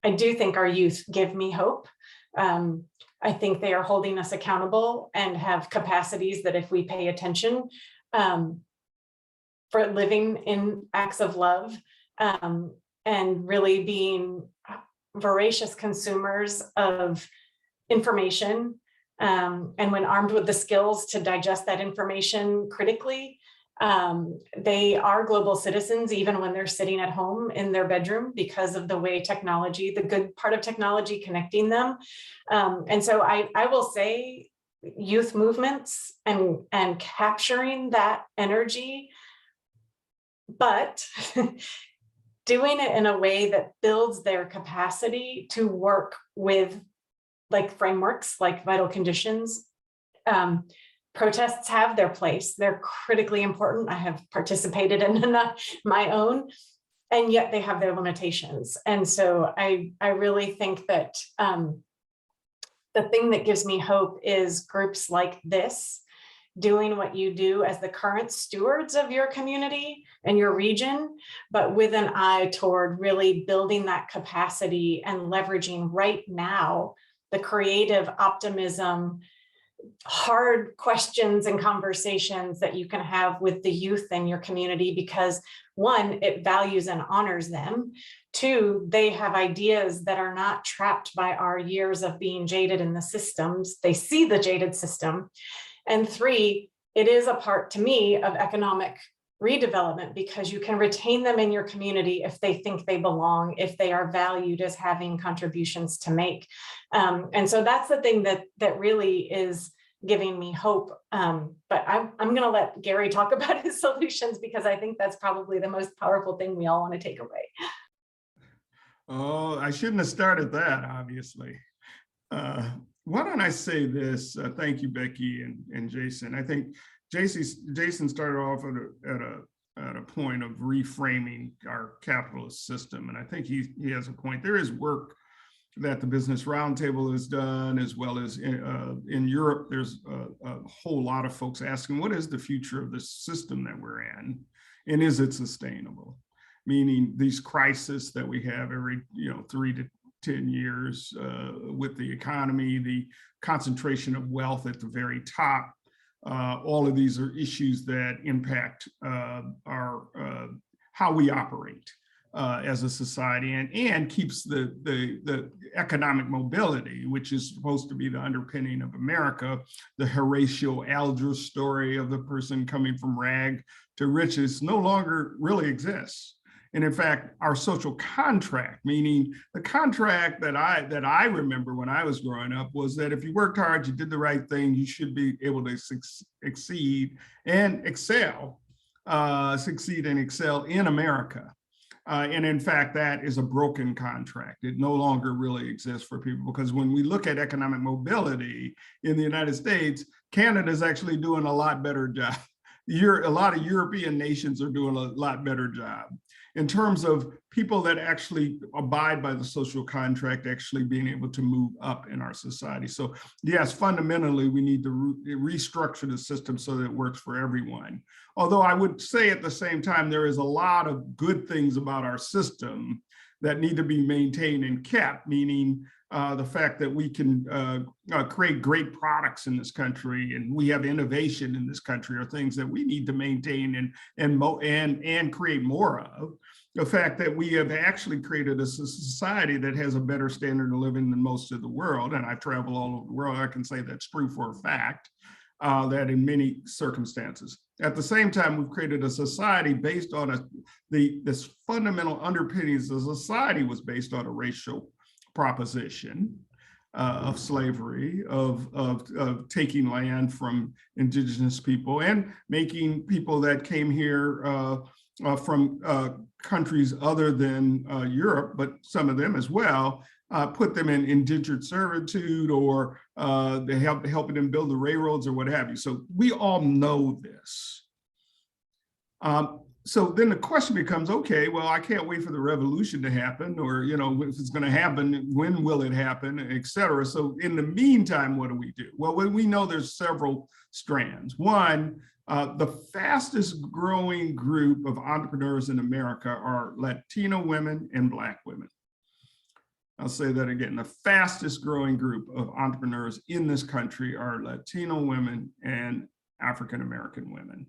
I do think our youth give me hope. I think they are holding us accountable and have capacities that if we pay attention for living in acts of love and really being voracious consumers of information, and when armed with the skills to digest that information critically, they are global citizens, even when they're sitting at home in their bedroom, because of the way technology, the good part of technology connecting them. And so I will say youth movements and capturing that energy, but doing it in a way that builds their capacity to work with like frameworks like Vital Conditions. Protests have their place. They're critically important. I have participated in my own, and yet they have their limitations. And so I really think that the thing that gives me hope is groups like this doing what you do as the current stewards of your community and your region, but with an eye toward really building that capacity and leveraging right now the creative optimism, hard questions and conversations that you can have with the youth in your community, because 1, it values and honors them. 2, they have ideas that are not trapped by our years of being jaded in the systems. They see the jaded system. And 3, it is a part to me of economic redevelopment, because you can retain them in your community if they think they belong, if they are valued as having contributions to make. And so that's the thing that really is giving me hope. But I'm going to let Gary talk about his solutions, because I think that's probably the most powerful thing we all want to take away.
Oh, I shouldn't have started that, obviously. Why don't I say this? Thank you, Becky and Jason. I think Jason started off at a point of reframing our capitalist system, and I think he has a point. There is work that the Business Roundtable has done, as well as in Europe. There's a whole lot of folks asking, what is the future of this system that we're in, and is it sustainable? Meaning these crises that we have every 3 to 10 years with the economy, the concentration of wealth at the very top. All of these are issues that impact our how we operate. as a society, and keeps the economic mobility, which is supposed to be the underpinning of America. The Horatio Alger story of the person coming from rag to riches no longer really exists. And in fact, our social contract, meaning the contract that I remember when I was growing up, was that if you worked hard, you did the right thing, you should be able to succeed and excel in America. And in fact, that is a broken contract. It no longer really exists for people, because when we look at economic mobility in the United States, Canada is actually doing a lot better job. A lot of European nations are doing a lot better job in terms of people that actually abide by the social contract actually being able to move up in our society. So yes, fundamentally, we need to restructure the system so that it works for everyone. Although I would say at the same time, there is a lot of good things about our system that need to be maintained and kept, meaning the fact that we can create great products in this country, and we have innovation in this country, are things that we need to maintain and create more of. The fact that we have actually created a society that has a better standard of living than most of the world, and I travel all over the world, I can say that's true for a fact, that in many circumstances. At the same time, we've created a society based on this fundamental underpinnings. The society was based on a racial proposition of slavery, of taking land from indigenous people and making people that came here from countries other than Europe, but some of them as well, put them in indentured servitude, or they helping them build the railroads or what have you. So we all know this. So then the question becomes, okay, well, I can't wait for the revolution to happen, or, you know, if it's going to happen, when will it happen, et cetera. So in the meantime, what do we do? Well, we know there's several strands. One, the fastest growing group of entrepreneurs in America are Latino women and Black women. I'll say that again, the fastest growing group of entrepreneurs in this country are Latino women and African-American women.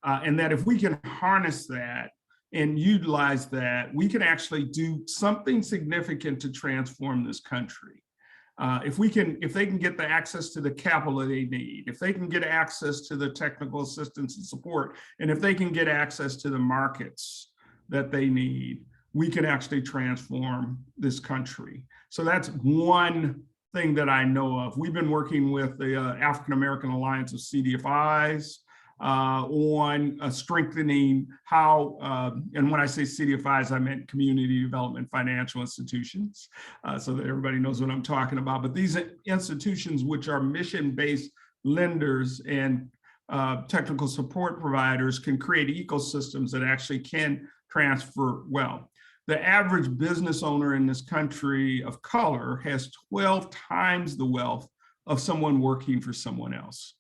And that if we can harness that and utilize that, we can actually do something significant to transform this country. If they can get the access to the capital they need, if they can get access to the technical assistance and support, and if they can get access to the markets that they need, we can actually transform this country. So that's one thing that I know of. We've been working with the African American Alliance of CDFIs on strengthening how, and when I say CDFIs, I meant community development financial institutions, so that everybody knows what I'm talking about. But these institutions, which are mission-based lenders and technical support providers, can create ecosystems that actually can transfer wealth. The average business owner in this country of color has 12 times the wealth of someone working for someone else.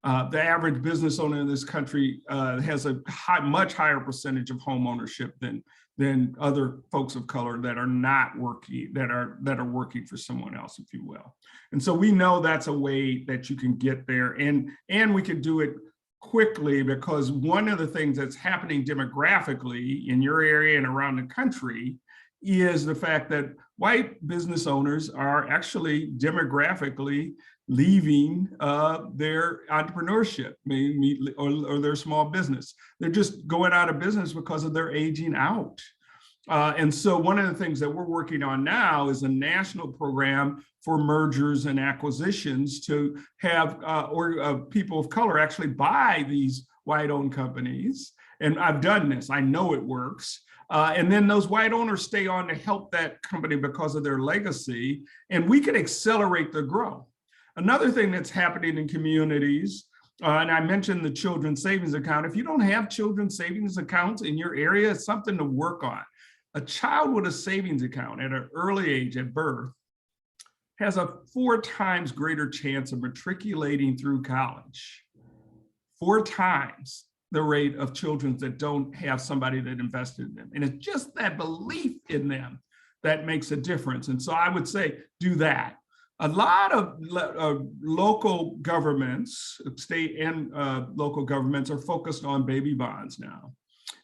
The average business owner in this country has a much higher percentage of home ownership than other folks of color that are not working, that are working for someone else, if you will. And so we know that's a way that you can get there, and we can do it quickly, because one of the things that's happening demographically in your area and around the country is the fact that white business owners are actually demographically leaving their entrepreneurship, or their small business. They're just going out of business because of their aging out. And so one of the things that we're working on now is a national program for mergers and acquisitions to have people of color actually buy these white-owned companies. And I've done this, I know it works. And then those white owners stay on to help that company because of their legacy, and we can accelerate the growth. Another thing that's happening in communities, and I mentioned the children's savings account. If you don't have children's savings accounts in your area, it's something to work on. A child with a savings account at an early age, at birth, has a 4 times greater chance of matriculating through college. 4 times the rate of children that don't have somebody that invested in them. And it's just that belief in them that makes a difference. And so I would say, do that. A lot of local governments, state and local governments, are focused on baby bonds now.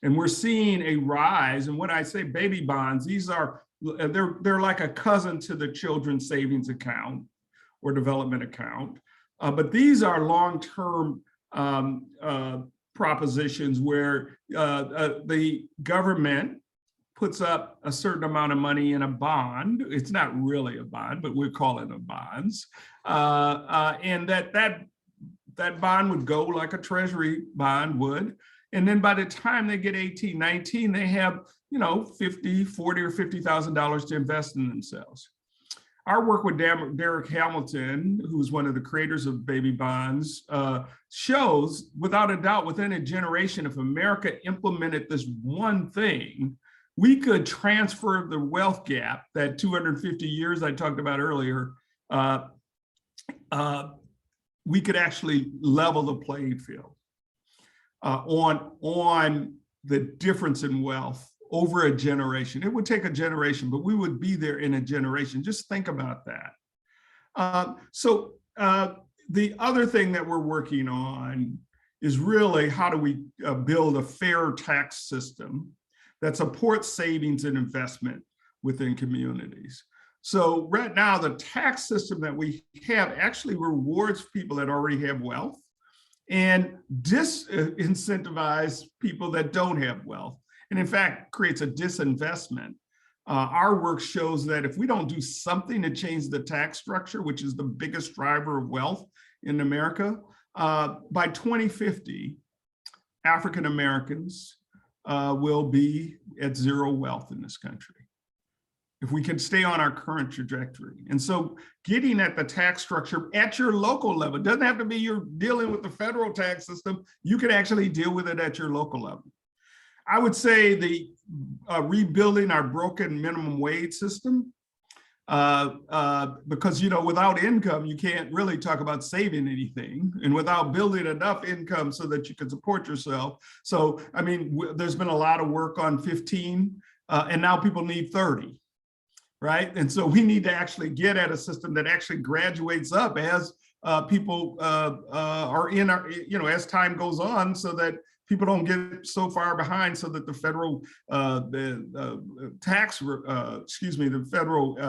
And we're seeing a rise. And when I say baby bonds, these are, they're like a cousin to the children's savings account or development account. But these are long-term propositions where the government puts up a certain amount of money in a bond. It's not really a bond, but we call it a bonds. And that bond would go like a treasury bond would. And then by the time they get 18, 19, they have, you know, $50,000, $40,000 or $50,000 to invest in themselves. Our work with Derek Hamilton, who's one of the creators of baby bonds, shows without a doubt within a generation, if America implemented this one thing, we could transfer the wealth gap, that 250 years I talked about earlier, we could actually level the playing field on the difference in wealth over a generation. It would take a generation, but we would be there in a generation. Just think about that. So the other thing that we're working on is really how do we build a fair tax system that supports savings and investment within communities. So right now, the tax system that we have actually rewards people that already have wealth and disincentivize people that don't have wealth. And in fact, creates a disinvestment. Our work shows that if we don't do something to change the tax structure, which is the biggest driver of wealth in America, by 2050, African Americans will be at zero wealth in this country if we can stay on our current trajectory. And so getting at the tax structure at your local level, it doesn't have to be you're dealing with the federal tax system, you can actually deal with it at your local level. I would say the rebuilding our broken minimum wage system, because, you know, without income, you can't really talk about saving anything, and without building enough income so that you can support yourself. So, I mean, there's been a lot of work on 15, and now people need 30, right? And so we need to actually get at a system that actually graduates up as people are in our, you know, as time goes on, so that people don't get so far behind, so that the federal the federal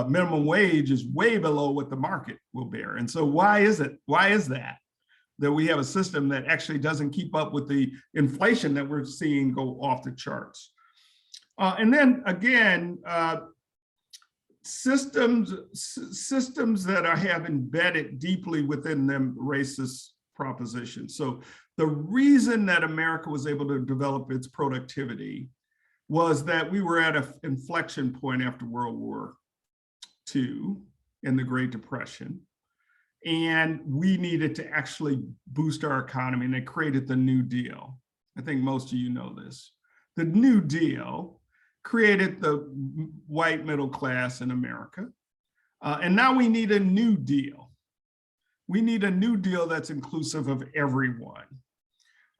minimum wage is way below what the market will bear. And so why is it? Why is that we have a system that actually doesn't keep up with the inflation that we're seeing go off the charts? And then again, systems that have embedded deeply within them racist propositions. So the reason that America was able to develop its productivity was that we were at an inflection point after World War II and the Great Depression. And we needed to actually boost our economy, and they created the New Deal. I think most of you know this. The New Deal created the white middle class in America. And now we need a new deal. We need a new deal that's inclusive of everyone.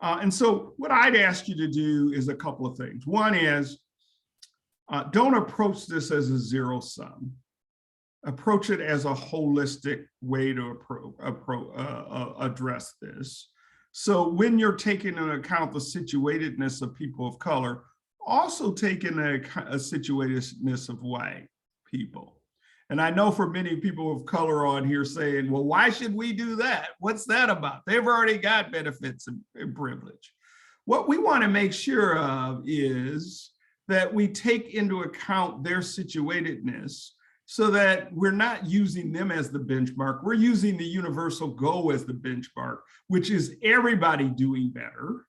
And so what I'd ask you to do is a couple of things. One is, don't approach this as a zero sum. Approach it as a holistic way to address this. So when you're taking into account the situatedness of people of color, also take into account a situatedness of white people. And I know for many people of color on here saying, well, why should we do that? What's that about? They've already got benefits and privilege. What we want to make sure of is that we take into account their situatedness, so that we're not using them as the benchmark. We're using the universal goal as the benchmark, which is everybody doing better,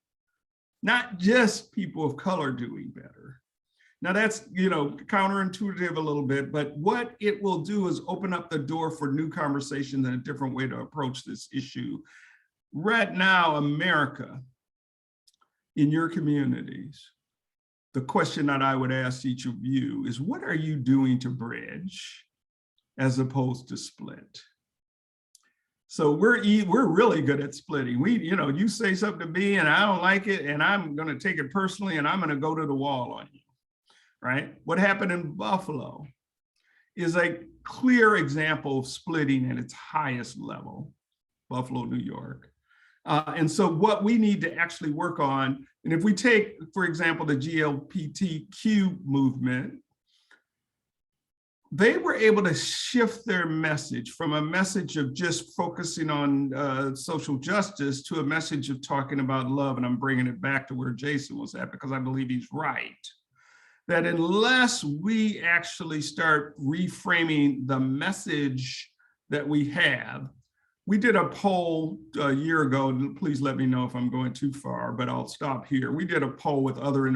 not just people of color doing better. Now that's, you know, counterintuitive a little bit, but what it will do is open up the door for new conversations and a different way to approach this issue. Right now, America, in your communities, the question that I would ask each of you is, what are you doing to bridge as opposed to split? So we're really good at splitting. You say something to me and I don't like it, and I'm going to take it personally, and I'm going to go to the wall on you. Right? What happened in Buffalo is a clear example of splitting at its highest level, Buffalo, New York. And so what we need to actually work on, and if we take, for example, the GLBTQ movement, they were able to shift their message from a message of just focusing on social justice to a message of talking about love. And I'm bringing it back to where Jason was at, because I believe he's right. That unless we actually start reframing the message that we have, we did a poll a year ago, and please let me know if I'm going too far, but I'll stop here. We did a poll with other,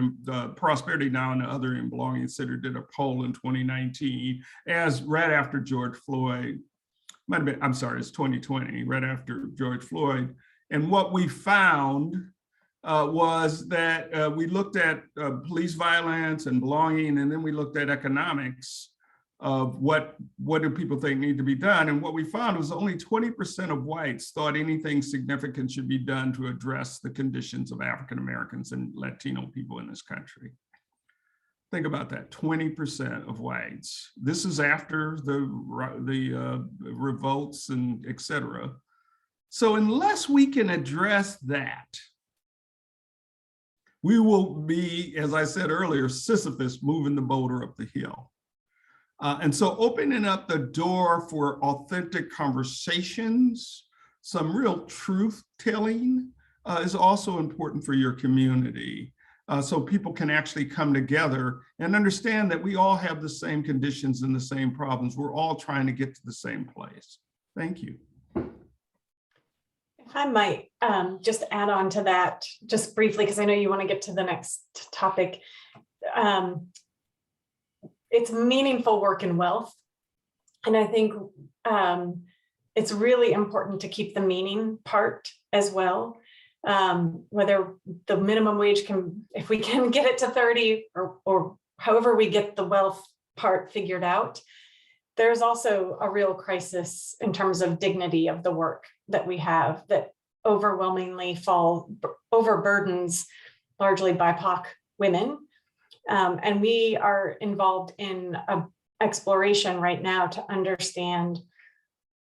Prosperity Now and the Other in Belonging Center did a poll in 2019, as right after George Floyd, might have been, I'm sorry, it's 2020, right after George Floyd. And what we found was that we looked at police violence and belonging, and then we looked at economics of what do people think need to be done. And what we found was only 20% of whites thought anything significant should be done to address the conditions of African Americans and Latino people in this country. Think about that, 20% of whites. This is after the revolts and et cetera. So unless we can address that, we will be, as I said earlier, Sisyphus moving the boulder up the hill. And so opening up the door for authentic conversations, some real truth telling is also important for your community. So people can actually come together and understand that we all have the same conditions and the same problems. We're all trying to get to the same place. Thank you.
If I might just add on to that just briefly, because I know you want to get to the next topic. It's meaningful work in wealth. And I think it's really important to keep the meaning part as well. Whether the minimum wage can, if we can get it to 30 or however we get the wealth part figured out, there's also a real crisis in terms of dignity of the work that we have that overwhelmingly overburdens largely BIPOC women. And we are involved in an exploration right now to understand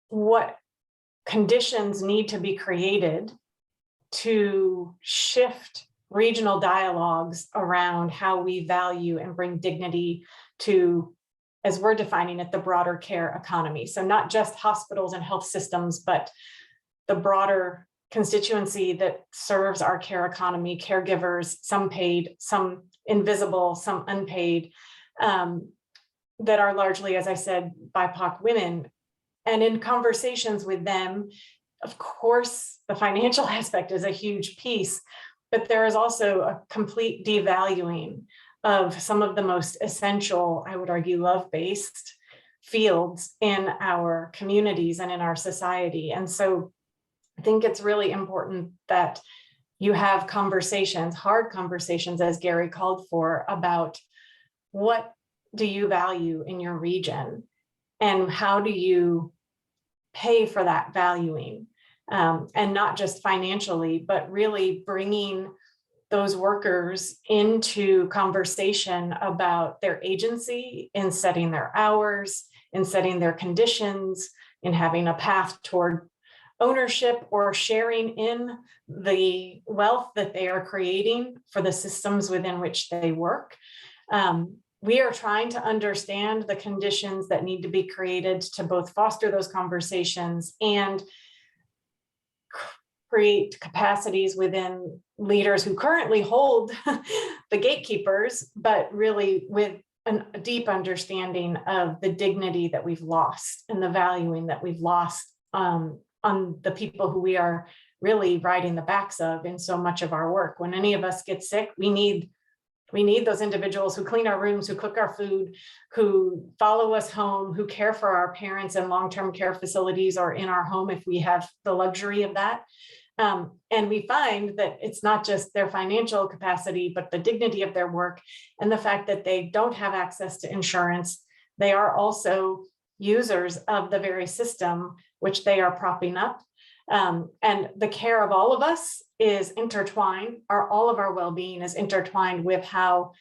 what conditions need to be created to shift regional dialogues around how we value and bring dignity to, as we're defining it, the broader care economy. So not just hospitals and health systems, but the broader constituency that serves our care economy, caregivers, some paid, some invisible, some unpaid, that are largely, as I said, BIPOC women. And in conversations with them, of course, the financial aspect is a huge piece, but there is also a complete devaluing of some of the most essential, I would argue, love-based fields in our communities and in our society. And so I think it's really important that you have conversations, hard conversations, as Gary called for, about what do you value in your region and how do you pay for that valuing, and not just financially, but really bringing those workers into conversation about their agency in setting their hours, in setting their conditions, in having a path toward ownership or sharing in the wealth that they are creating for the systems within which they work. We are trying to understand the conditions that need to be created to both foster those conversations and create capacities within leaders who currently hold the gatekeepers, but really with a deep understanding of the dignity that we've lost and the valuing that we've lost on the people who we are really riding the backs of in so much of our work. When any of us get sick, we need those individuals who clean our rooms, who cook our food, who follow us home, who care for our parents in long-term care facilities or in our home if we have the luxury of that. And we find that it's not just their financial capacity, but the dignity of their work and the fact that they don't have access to insurance. They are also users of the very system which they are propping up. And the care of all of us is intertwined, all of our well-being is intertwined with how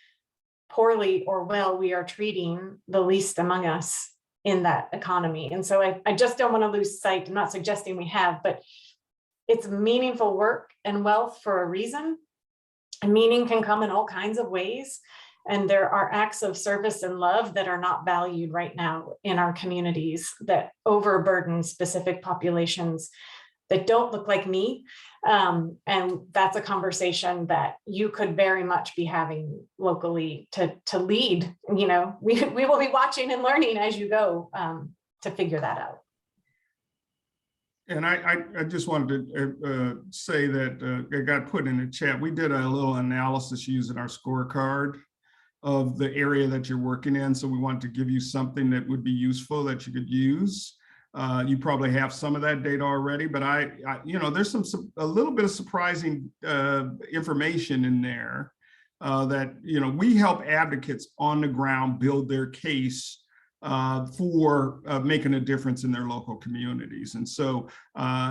poorly or well we are treating the least among us in that economy. And so I just don't want to lose sight. I'm not suggesting we have, but it's meaningful work and wealth for a reason. And meaning can come in all kinds of ways. And there are acts of service and love that are not valued right now in our communities that overburden specific populations that don't look like me. And that's a conversation that you could very much be having locally to lead. You know, we will be watching and learning as you go to figure that out.
And I just wanted to say that it got put in the chat. We did a little analysis using our scorecard of the area that you're working in. So we wanted to give you something that would be useful that you could use. You probably have some of that data already, but you know, there's a little bit of surprising information in there that, you know, we help advocates on the ground build their case for making a difference in their local communities. And so,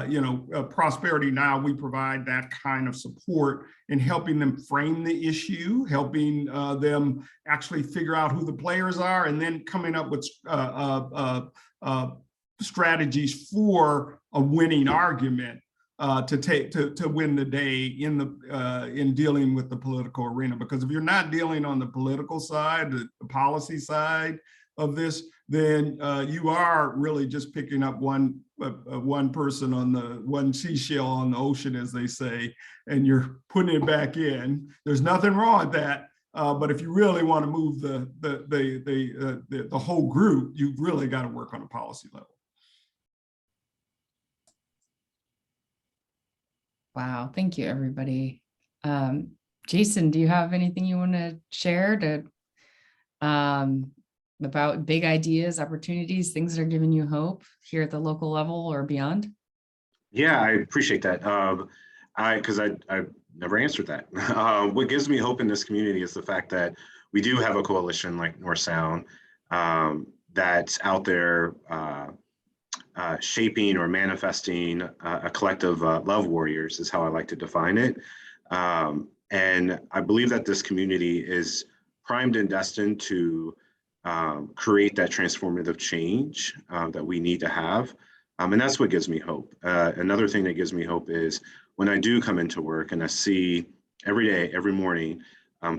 you know, Prosperity Now, we provide that kind of support in helping them frame the issue, helping them actually figure out who the players are, and then coming up with strategies for a winning argument to win the day in dealing with the political arena. Because if you're not dealing on the political side, the policy side of this, then you are really just picking up one person on the one seashell on the ocean, as they say, and you're putting it back in. There's nothing wrong with that, but if you really want to move the whole group, you've really got to work on a policy level.
Wow, thank you, everybody. Jason, do you have anything you want to share about big ideas, opportunities, things that are giving you hope here at the local level or beyond?
Yeah, I appreciate that. Because I never answered that. What gives me hope in this community is the fact that we do have a coalition like North Sound that's out there shaping or manifesting a collective love warriors, is how I like to define it. And I believe that this community is primed and destined to create that transformative change that we need to have. And that's what gives me hope. Another thing that gives me hope is when I do come into work and I see every day, every morning,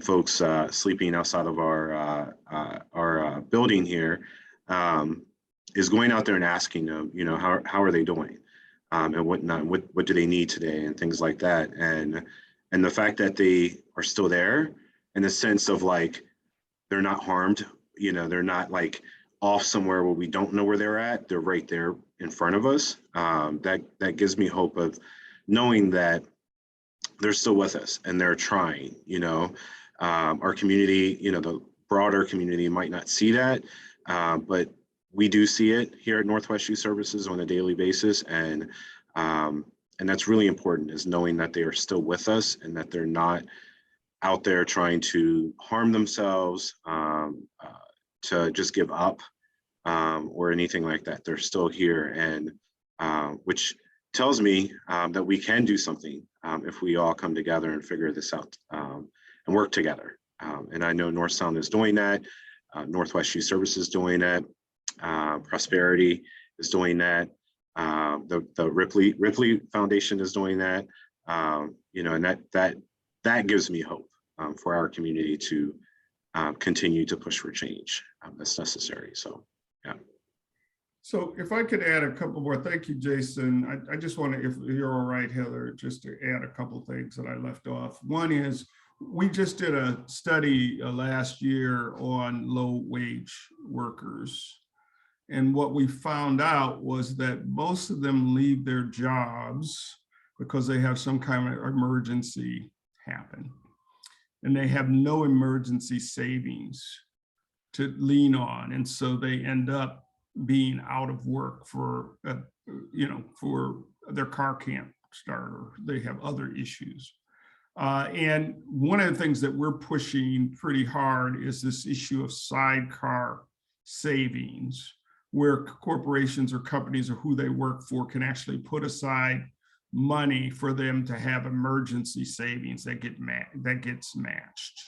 folks sleeping outside of our building here, is going out there and asking them, you know, how are they doing, and whatnot, what do they need today, and things like that. And the fact that they are still there, in the sense of like they're not harmed, you know, they're not like off somewhere where we don't know where they're at. They're right there in front of us. That gives me hope of knowing that they're still with us and they're trying. You know, our community, you know, the broader community might not see that, but we do see it here at Northwest Youth Services on a daily basis, and that's really important, is knowing that they are still with us and that they're not out there trying to harm themselves, to just give up, or anything like that. They're still here, and which tells me that we can do something if we all come together and figure this out and work together. And I know North Sound is doing that. Northwest Youth Services is doing that. Prosperity is doing that. The Ripley Foundation is doing that. You know, and that gives me hope for our community to continue to push for change that's necessary. So, yeah.
So if I could add a couple more, thank you, Jason. I just want to, if you're all right, Heather, just to add a couple of things that I left off. One is, we just did a study last year on low wage workers. And what we found out was that most of them leave their jobs because they have some kind of emergency happen. And they have no emergency savings to lean on. And so they end up being out of work for, you know, for their car can't start, or they have other issues. And one of the things that we're pushing pretty hard is this issue of sidecar savings, where corporations or companies or who they work for can actually put aside money for them to have emergency savings that gets matched.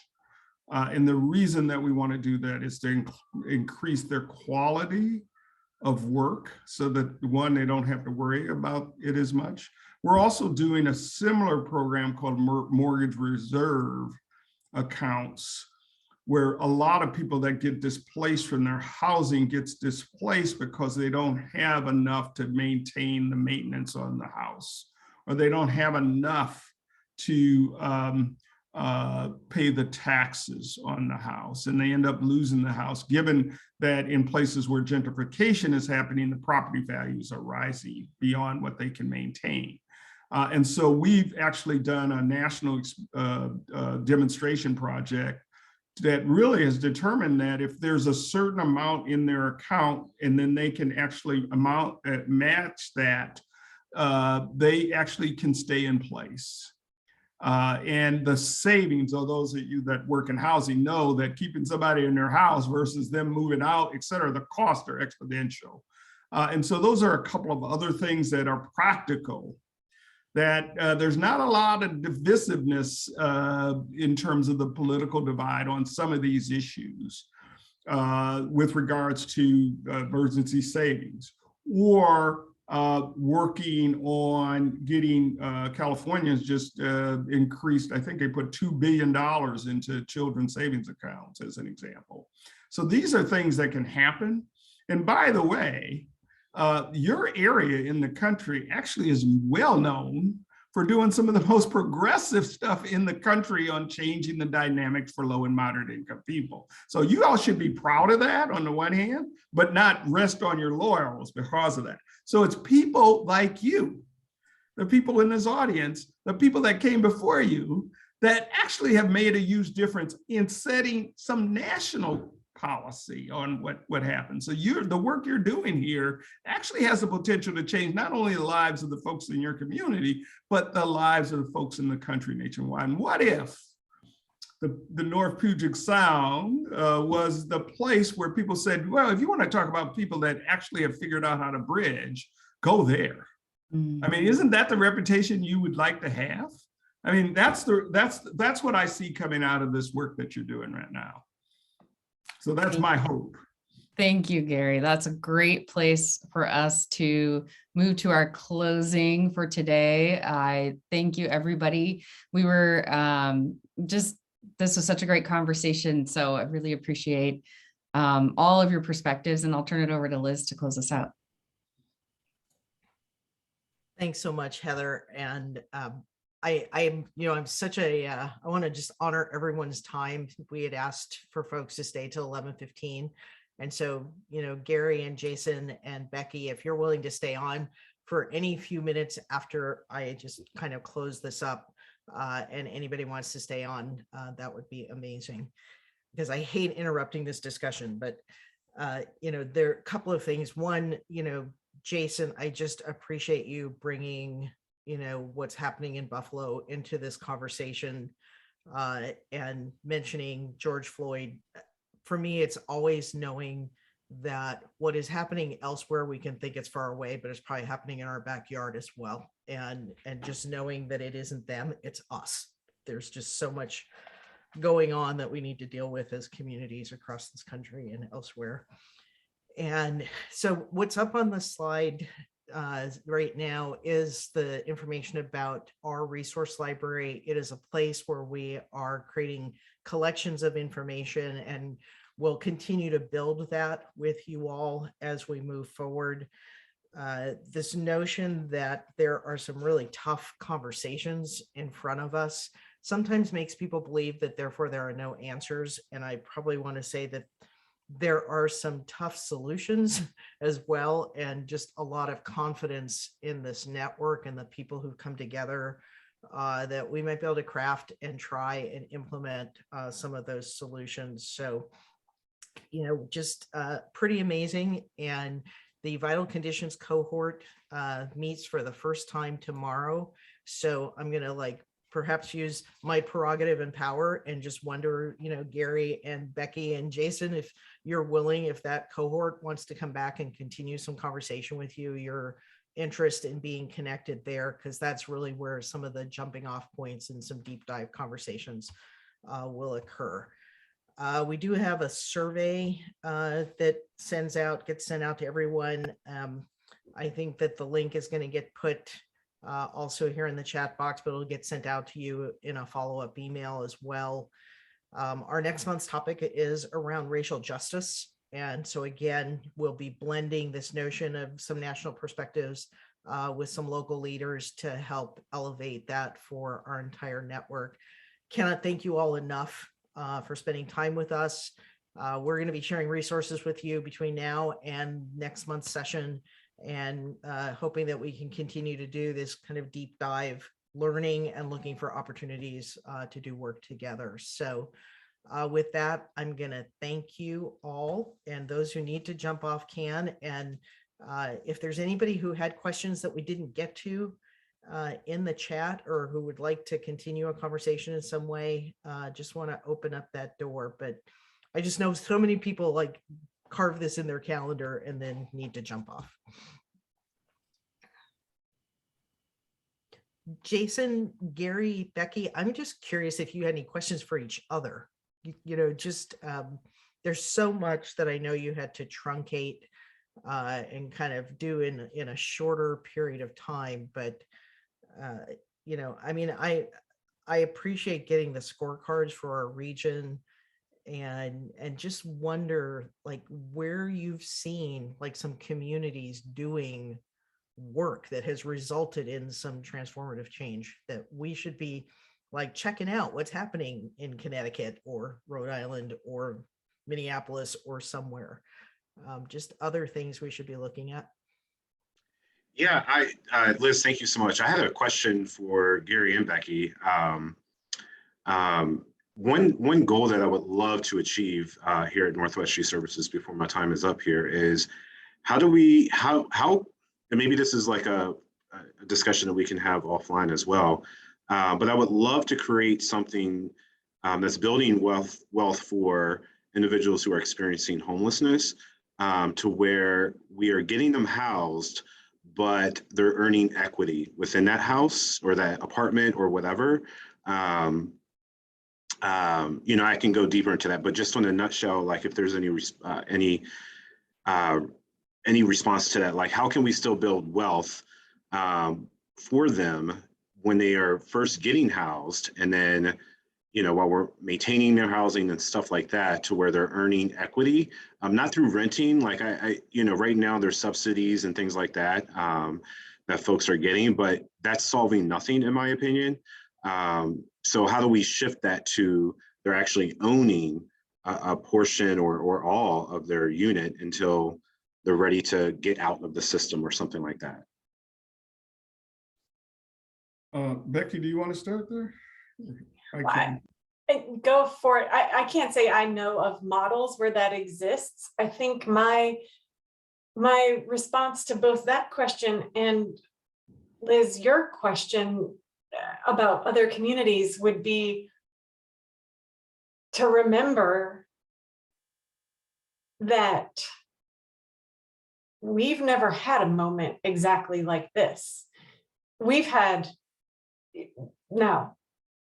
And the reason that we want to do that is to increase their quality of work so that one, they don't have to worry about it as much. We're also doing a similar program called mortgage reserve accounts, where a lot of people that get displaced from their housing gets displaced because they don't have enough to maintain the maintenance on the house, or they don't have enough to pay the taxes on the house, and they end up losing the house, given that in places where gentrification is happening, the property values are rising beyond what they can maintain. And so we've actually done a national demonstration project that really has determined that if there's a certain amount in their account and then they can actually match that, they actually can stay in place. And the savings, of those of you that work in housing know that keeping somebody in their house versus them moving out, et cetera, the costs are exponential. And so those are a couple of other things that are practical, that there's not a lot of divisiveness in terms of the political divide on some of these issues with regards to emergency savings, or working on getting Californians just increased. I think they put $2 billion into children's savings accounts as an example. So these are things that can happen. And by the way, your area in the country actually is well known for doing some of the most progressive stuff in the country on changing the dynamics for low and moderate income people. So you all should be proud of that on the one hand, but not rest on your laurels because of that. So it's people like you, the people in this audience, the people that came before you, that actually have made a huge difference in setting some national policy on what happens. So the work you're doing here actually has the potential to change not only the lives of the folks in your community, but the lives of the folks in the country nationwide. And what if the North Puget Sound was the place where people said, well, if you want to talk about people that actually have figured out how to bridge, go there. I mean, isn't that the reputation you would like to have? I mean, that's what I see coming out of this work that you're doing right now. So that's my hope.
Thank you, Gary. That's a great place for us to move to our closing for today. I thank you, everybody. We were this was such a great conversation. So I really appreciate all of your perspectives, and I'll turn it over to Liz to close us out.
Thanks so much, Heather. And I'm such a, I want to just honor everyone's time. We had asked for folks to stay till 11:15. And so, Gary and Jason and Becky, if you're willing to stay on for any few minutes after I just kind of close this up, and anybody wants to stay on, that would be amazing, because I hate interrupting this discussion. But, there are a couple of things. One, Jason, I just appreciate you bringing what's happening in Buffalo into this conversation, and mentioning George Floyd. For me, it's always knowing that what is happening elsewhere, we can think it's far away, but it's probably happening in our backyard as well. And just knowing that it isn't them, it's us. There's just so much going on that we need to deal with as communities across this country and elsewhere. And so what's up on the slide right now is the information about our resource library. It is a place where we are creating collections of information, and we'll continue to build that with you all as we move forward. This notion that there are some really tough conversations in front of us sometimes makes people believe that therefore there are no answers. And I probably want to say that there are some tough solutions as well, and just a lot of confidence in this network and the people who've come together, that we might be able to craft and try and implement some of those solutions. So, just pretty amazing. And the Vital Conditions Cohort meets for the first time tomorrow. So I'm going to perhaps use my prerogative and power and just wonder, Gary and Becky and Jason, if you're willing, if that cohort wants to come back and continue some conversation with you, your interest in being connected there, because that's really where some of the jumping off points and some deep dive conversations will occur. We do have a survey that gets sent out to everyone. I think that the link is going to get put also here in the chat box, but it'll get sent out to you in a follow-up email as well. Our next month's topic is around racial justice. And so again, we'll be blending this notion of some national perspectives with some local leaders to help elevate that for our entire network. Cannot thank you all enough for spending time with us. We're going to be sharing resources with you between now and next month's session, and hoping that we can continue to do this kind of deep dive learning and looking for opportunities to do work together. So with that, I'm going to thank you all, and those who need to jump off can. And if there's anybody who had questions that we didn't get to in the chat, or who would like to continue a conversation in some way, just want to open up that door. But I just know so many people like carve this in their calendar and then need to jump off. Jason, Gary, Becky, I'm just curious if you had any questions for each other. You know, just there's so much that I know you had to truncate and kind of do in a shorter period of time. But, you know, I mean, I appreciate getting the scorecards for our region, and just wonder like where you've seen like some communities doing work that has resulted in some transformative change that we should be like checking out what's happening in Connecticut or Rhode Island or Minneapolis or somewhere. Just other things we should be looking at.
Yeah, Liz, thank you so much. I had a question for Gary and Becky. One goal that I would love to achieve here at Northwest Street Services before my time is up here is how do we, and maybe this is like a discussion that we can have offline as well, but I would love to create something that's building wealth for individuals who are experiencing homelessness, to where we are getting them housed, but they're earning equity within that house or that apartment or whatever. You know, I can go deeper into that, but just in a nutshell, like if there's any response to that, like how can we still build wealth for them when they are first getting housed, and then, you know, while we're maintaining their housing and stuff like that, to where they're earning equity, not through renting. Like you know, right now there's subsidies and things like that that folks are getting, but that's solving nothing in my opinion. So how do we shift that to they're actually owning a portion or all of their unit until they're ready to get out of the system or something like that?
Becky, do you want to start there?
Go for it. I can't say I know of models where that exists. I think my response to both that question and Liz, your question about other communities would be to remember that we've never had a moment exactly like this. We've had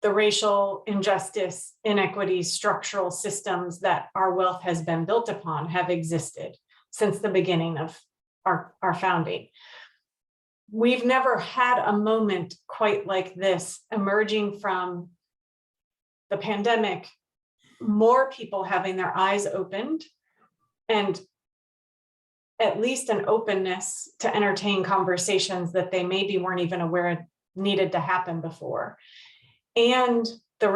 the racial injustice, inequities, structural systems that our wealth has been built upon have existed since the beginning of our founding. We've never had a moment quite like this emerging from the pandemic, more people having their eyes opened and at least an openness to entertain conversations that they maybe weren't even aware needed to happen before. And the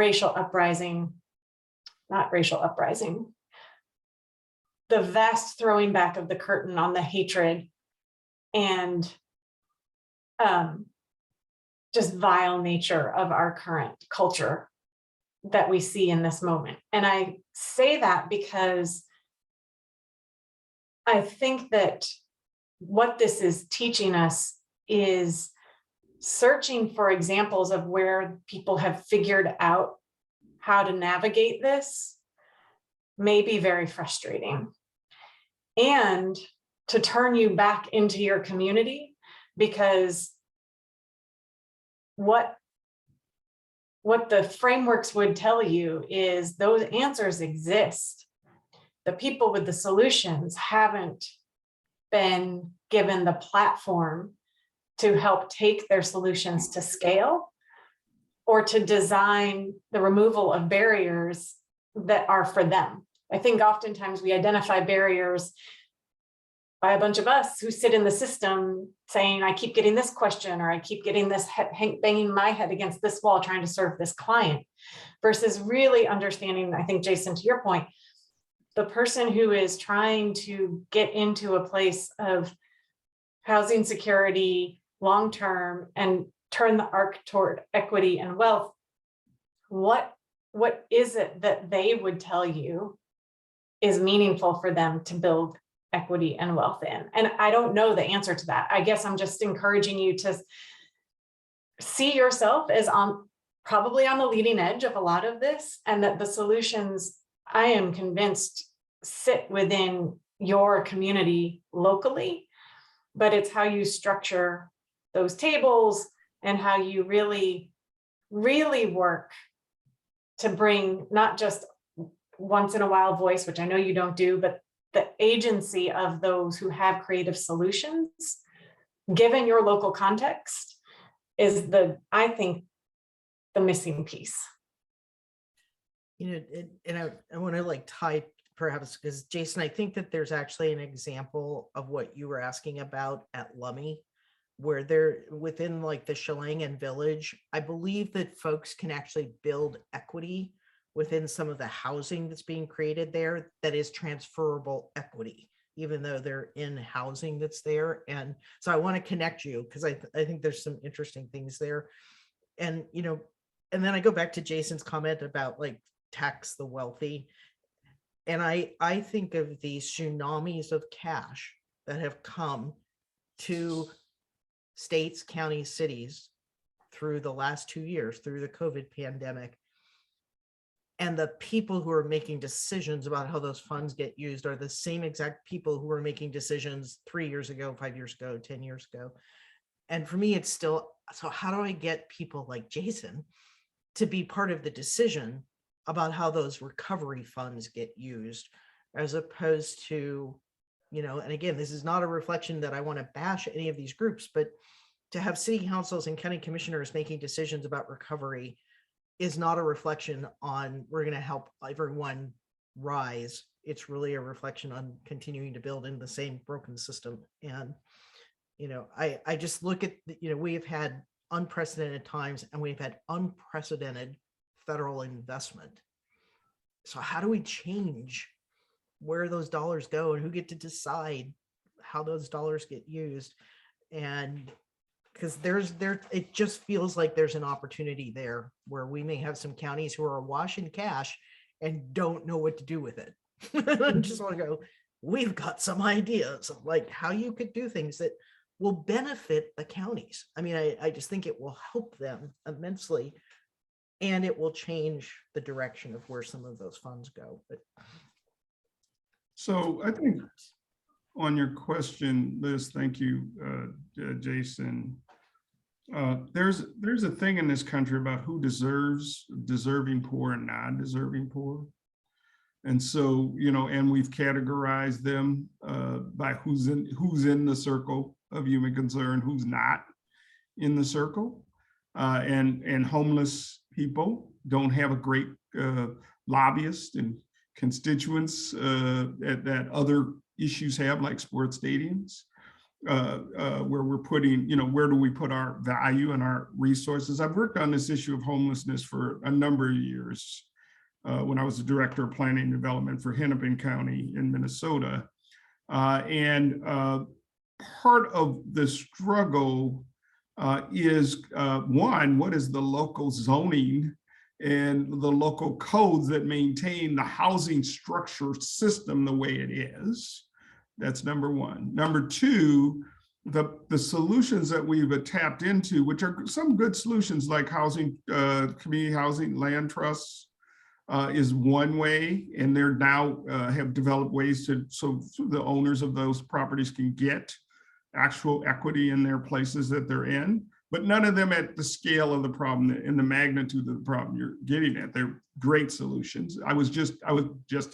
the vast throwing back of the curtain on the hatred and just vile nature of our current culture that we see in this moment. And I say that because I think that what this is teaching us is searching for examples of where people have figured out how to navigate this may be very frustrating. And to turn you back into your community, because what what the frameworks would tell you is those answers exist. The people with the solutions haven't been given the platform to help take their solutions to scale or to design the removal of barriers that are for them. I think oftentimes we identify barriers by a bunch of us who sit in the system saying, I keep getting this question, or I keep getting this banging my head against this wall trying to serve this client, versus really understanding, I think, Jason, to your point, the person who is trying to get into a place of housing security long-term and turn the arc toward equity and wealth. What is it that they would tell you is meaningful for them to build equity and wealth in? And I don't know the answer to that. I guess I'm just encouraging you to see yourself as probably on the leading edge of a lot of this, and that the solutions, I am convinced, sit within your community locally, but it's how you structure those tables and how you really, really work to bring not just once in a while voice, which I know you don't do, but the agency of those who have creative solutions, given your local context, is I think, the missing piece.
And I want to tie perhaps, because Jason, I think that there's actually an example of what you were asking about at Lummi, where they're within the Chelangan Village. I believe that folks can actually build equity within some of the housing that's being created there that is transferable equity, even though they're in housing that's there. And so I want to connect you, because I think there's some interesting things there. And, and then I go back to Jason's comment about tax the wealthy. And I think of these tsunamis of cash that have come to states, counties, cities through the last 2 years, through the COVID pandemic. And the people who are making decisions about how those funds get used are the same exact people who were making decisions 3 years ago, 5 years ago, 10 years ago. And for me, it's still, so how do I get people like Jason to be part of the decision about how those recovery funds get used, as opposed to, and again, this is not a reflection that I want to bash any of these groups, but to have city councils and county commissioners making decisions about recovery is not a reflection on we're going to help everyone rise. It's really a reflection on continuing to build in the same broken system. And, I just look at, we have had unprecedented times, and we've had unprecedented federal investment. So how do we change where those dollars go, and who get to decide how those dollars get used? And because it just feels like there's an opportunity there where we may have some counties who are awash in cash and don't know what to do with it. I just want to go, we've got some ideas of how you could do things that will benefit the counties. I mean, I just think it will help them immensely, and it will change the direction of where some of those funds go. But
so I think on your question, Liz, thank you, Jason. There's a thing in this country about who deserving poor and non-deserving poor. And so, and we've categorized them by who's in the circle of human concern, who's not in the circle. And homeless people don't have a great lobbyist and constituents that other issues have, like sports stadiums, where we're putting, where do we put our value and our resources? I've worked on this issue of homelessness for a number of years when I was the director of planning and development for Hennepin County in Minnesota. And part of the struggle is one, what is the local zoning and the local codes that maintain the housing structure system the way it is? That's number one. Number two, the solutions that we've tapped into, which are some good solutions like housing, community housing, land trusts, is one way, and they're now have developed ways so the owners of those properties can get actual equity in their places that they're in. but none of them at the scale of the problem and the magnitude of the problem you're getting at. They're great solutions. I was just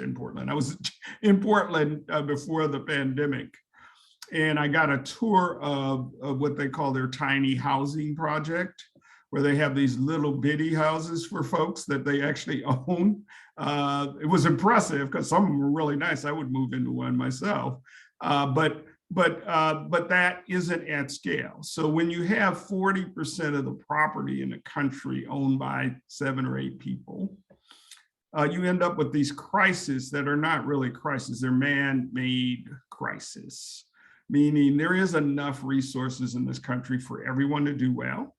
in Portland. I was in Portland before the pandemic, and I got a tour of what they call their tiny housing project, where they have these little bitty houses for folks that they actually own. It was impressive because some of them were really nice. I would move into one myself, but that isn't at scale. So when you have 40% of the property in the country owned by 7 or 8 people, you end up with these crises that are not really crises. They're man-made crises, meaning there is enough resources in this country for everyone to do well.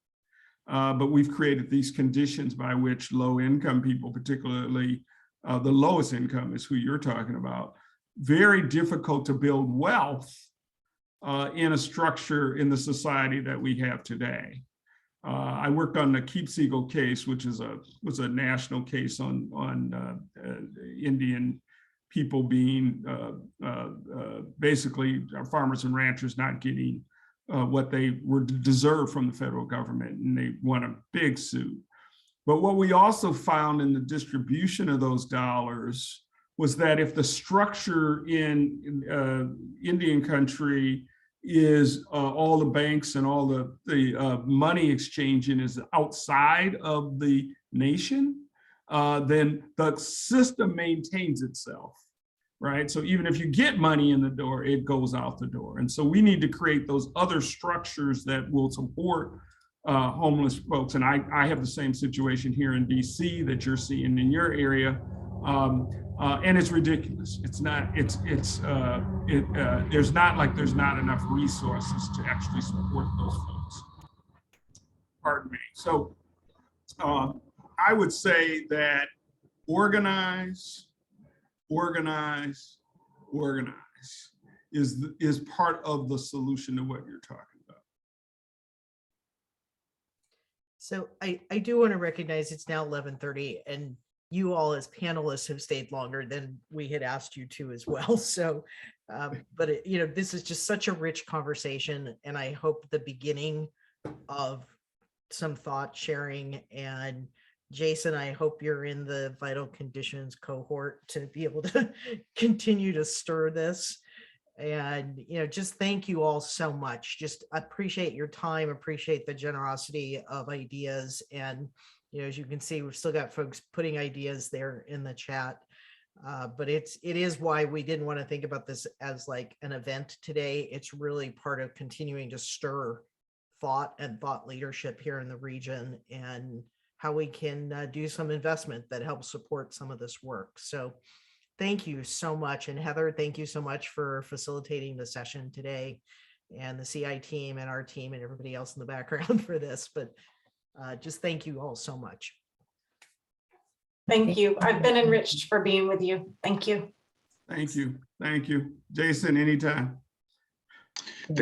But we've created these conditions by which low-income people, particularly the lowest income is who you're talking about, very difficult to build wealth in a structure in the society that we have today. I worked on the Keep Siegel case, which was a national case on Indian people being basically farmers and ranchers not getting what they were deserved from the federal government, and they won a big suit. But what we also found in the distribution of those dollars was that if the structure in Indian country is all the banks and all the money exchanging is outside of the nation, then the system maintains itself. Right. So even if you get money in the door, it goes out the door. And so we need to create those other structures that will support homeless folks. And I have the same situation here in DC that you're seeing in your area. And it's ridiculous. It's not, there's not enough resources to actually support those folks. Pardon me. So I would say that organize is part of the solution to what you're talking about.
So I do want to recognize it's now 11:30 and you all as panelists have stayed longer than we had asked you to as well. So, but this is just such a rich conversation, and I hope the beginning of some thought sharing. And Jason, I hope you're in the Vital Conditions Cohort to be able to continue to stir this. And, just thank you all so much. Just appreciate your time, appreciate the generosity of ideas. And, as you can see, we've still got folks putting ideas there in the chat. But it is why we didn't want to think about this as like an event today. It's really part of continuing to stir thought and thought leadership here in the region, and how we can do some investment that helps support some of this work. So thank you so much. And Heather, thank you so much for facilitating the session today, and the CI team and our team and everybody else in the background for this. But just thank you all so much.
Thank you. I've been enriched for being with you. Thank you.
Thank you. Thank you. Jason, anytime.
Thank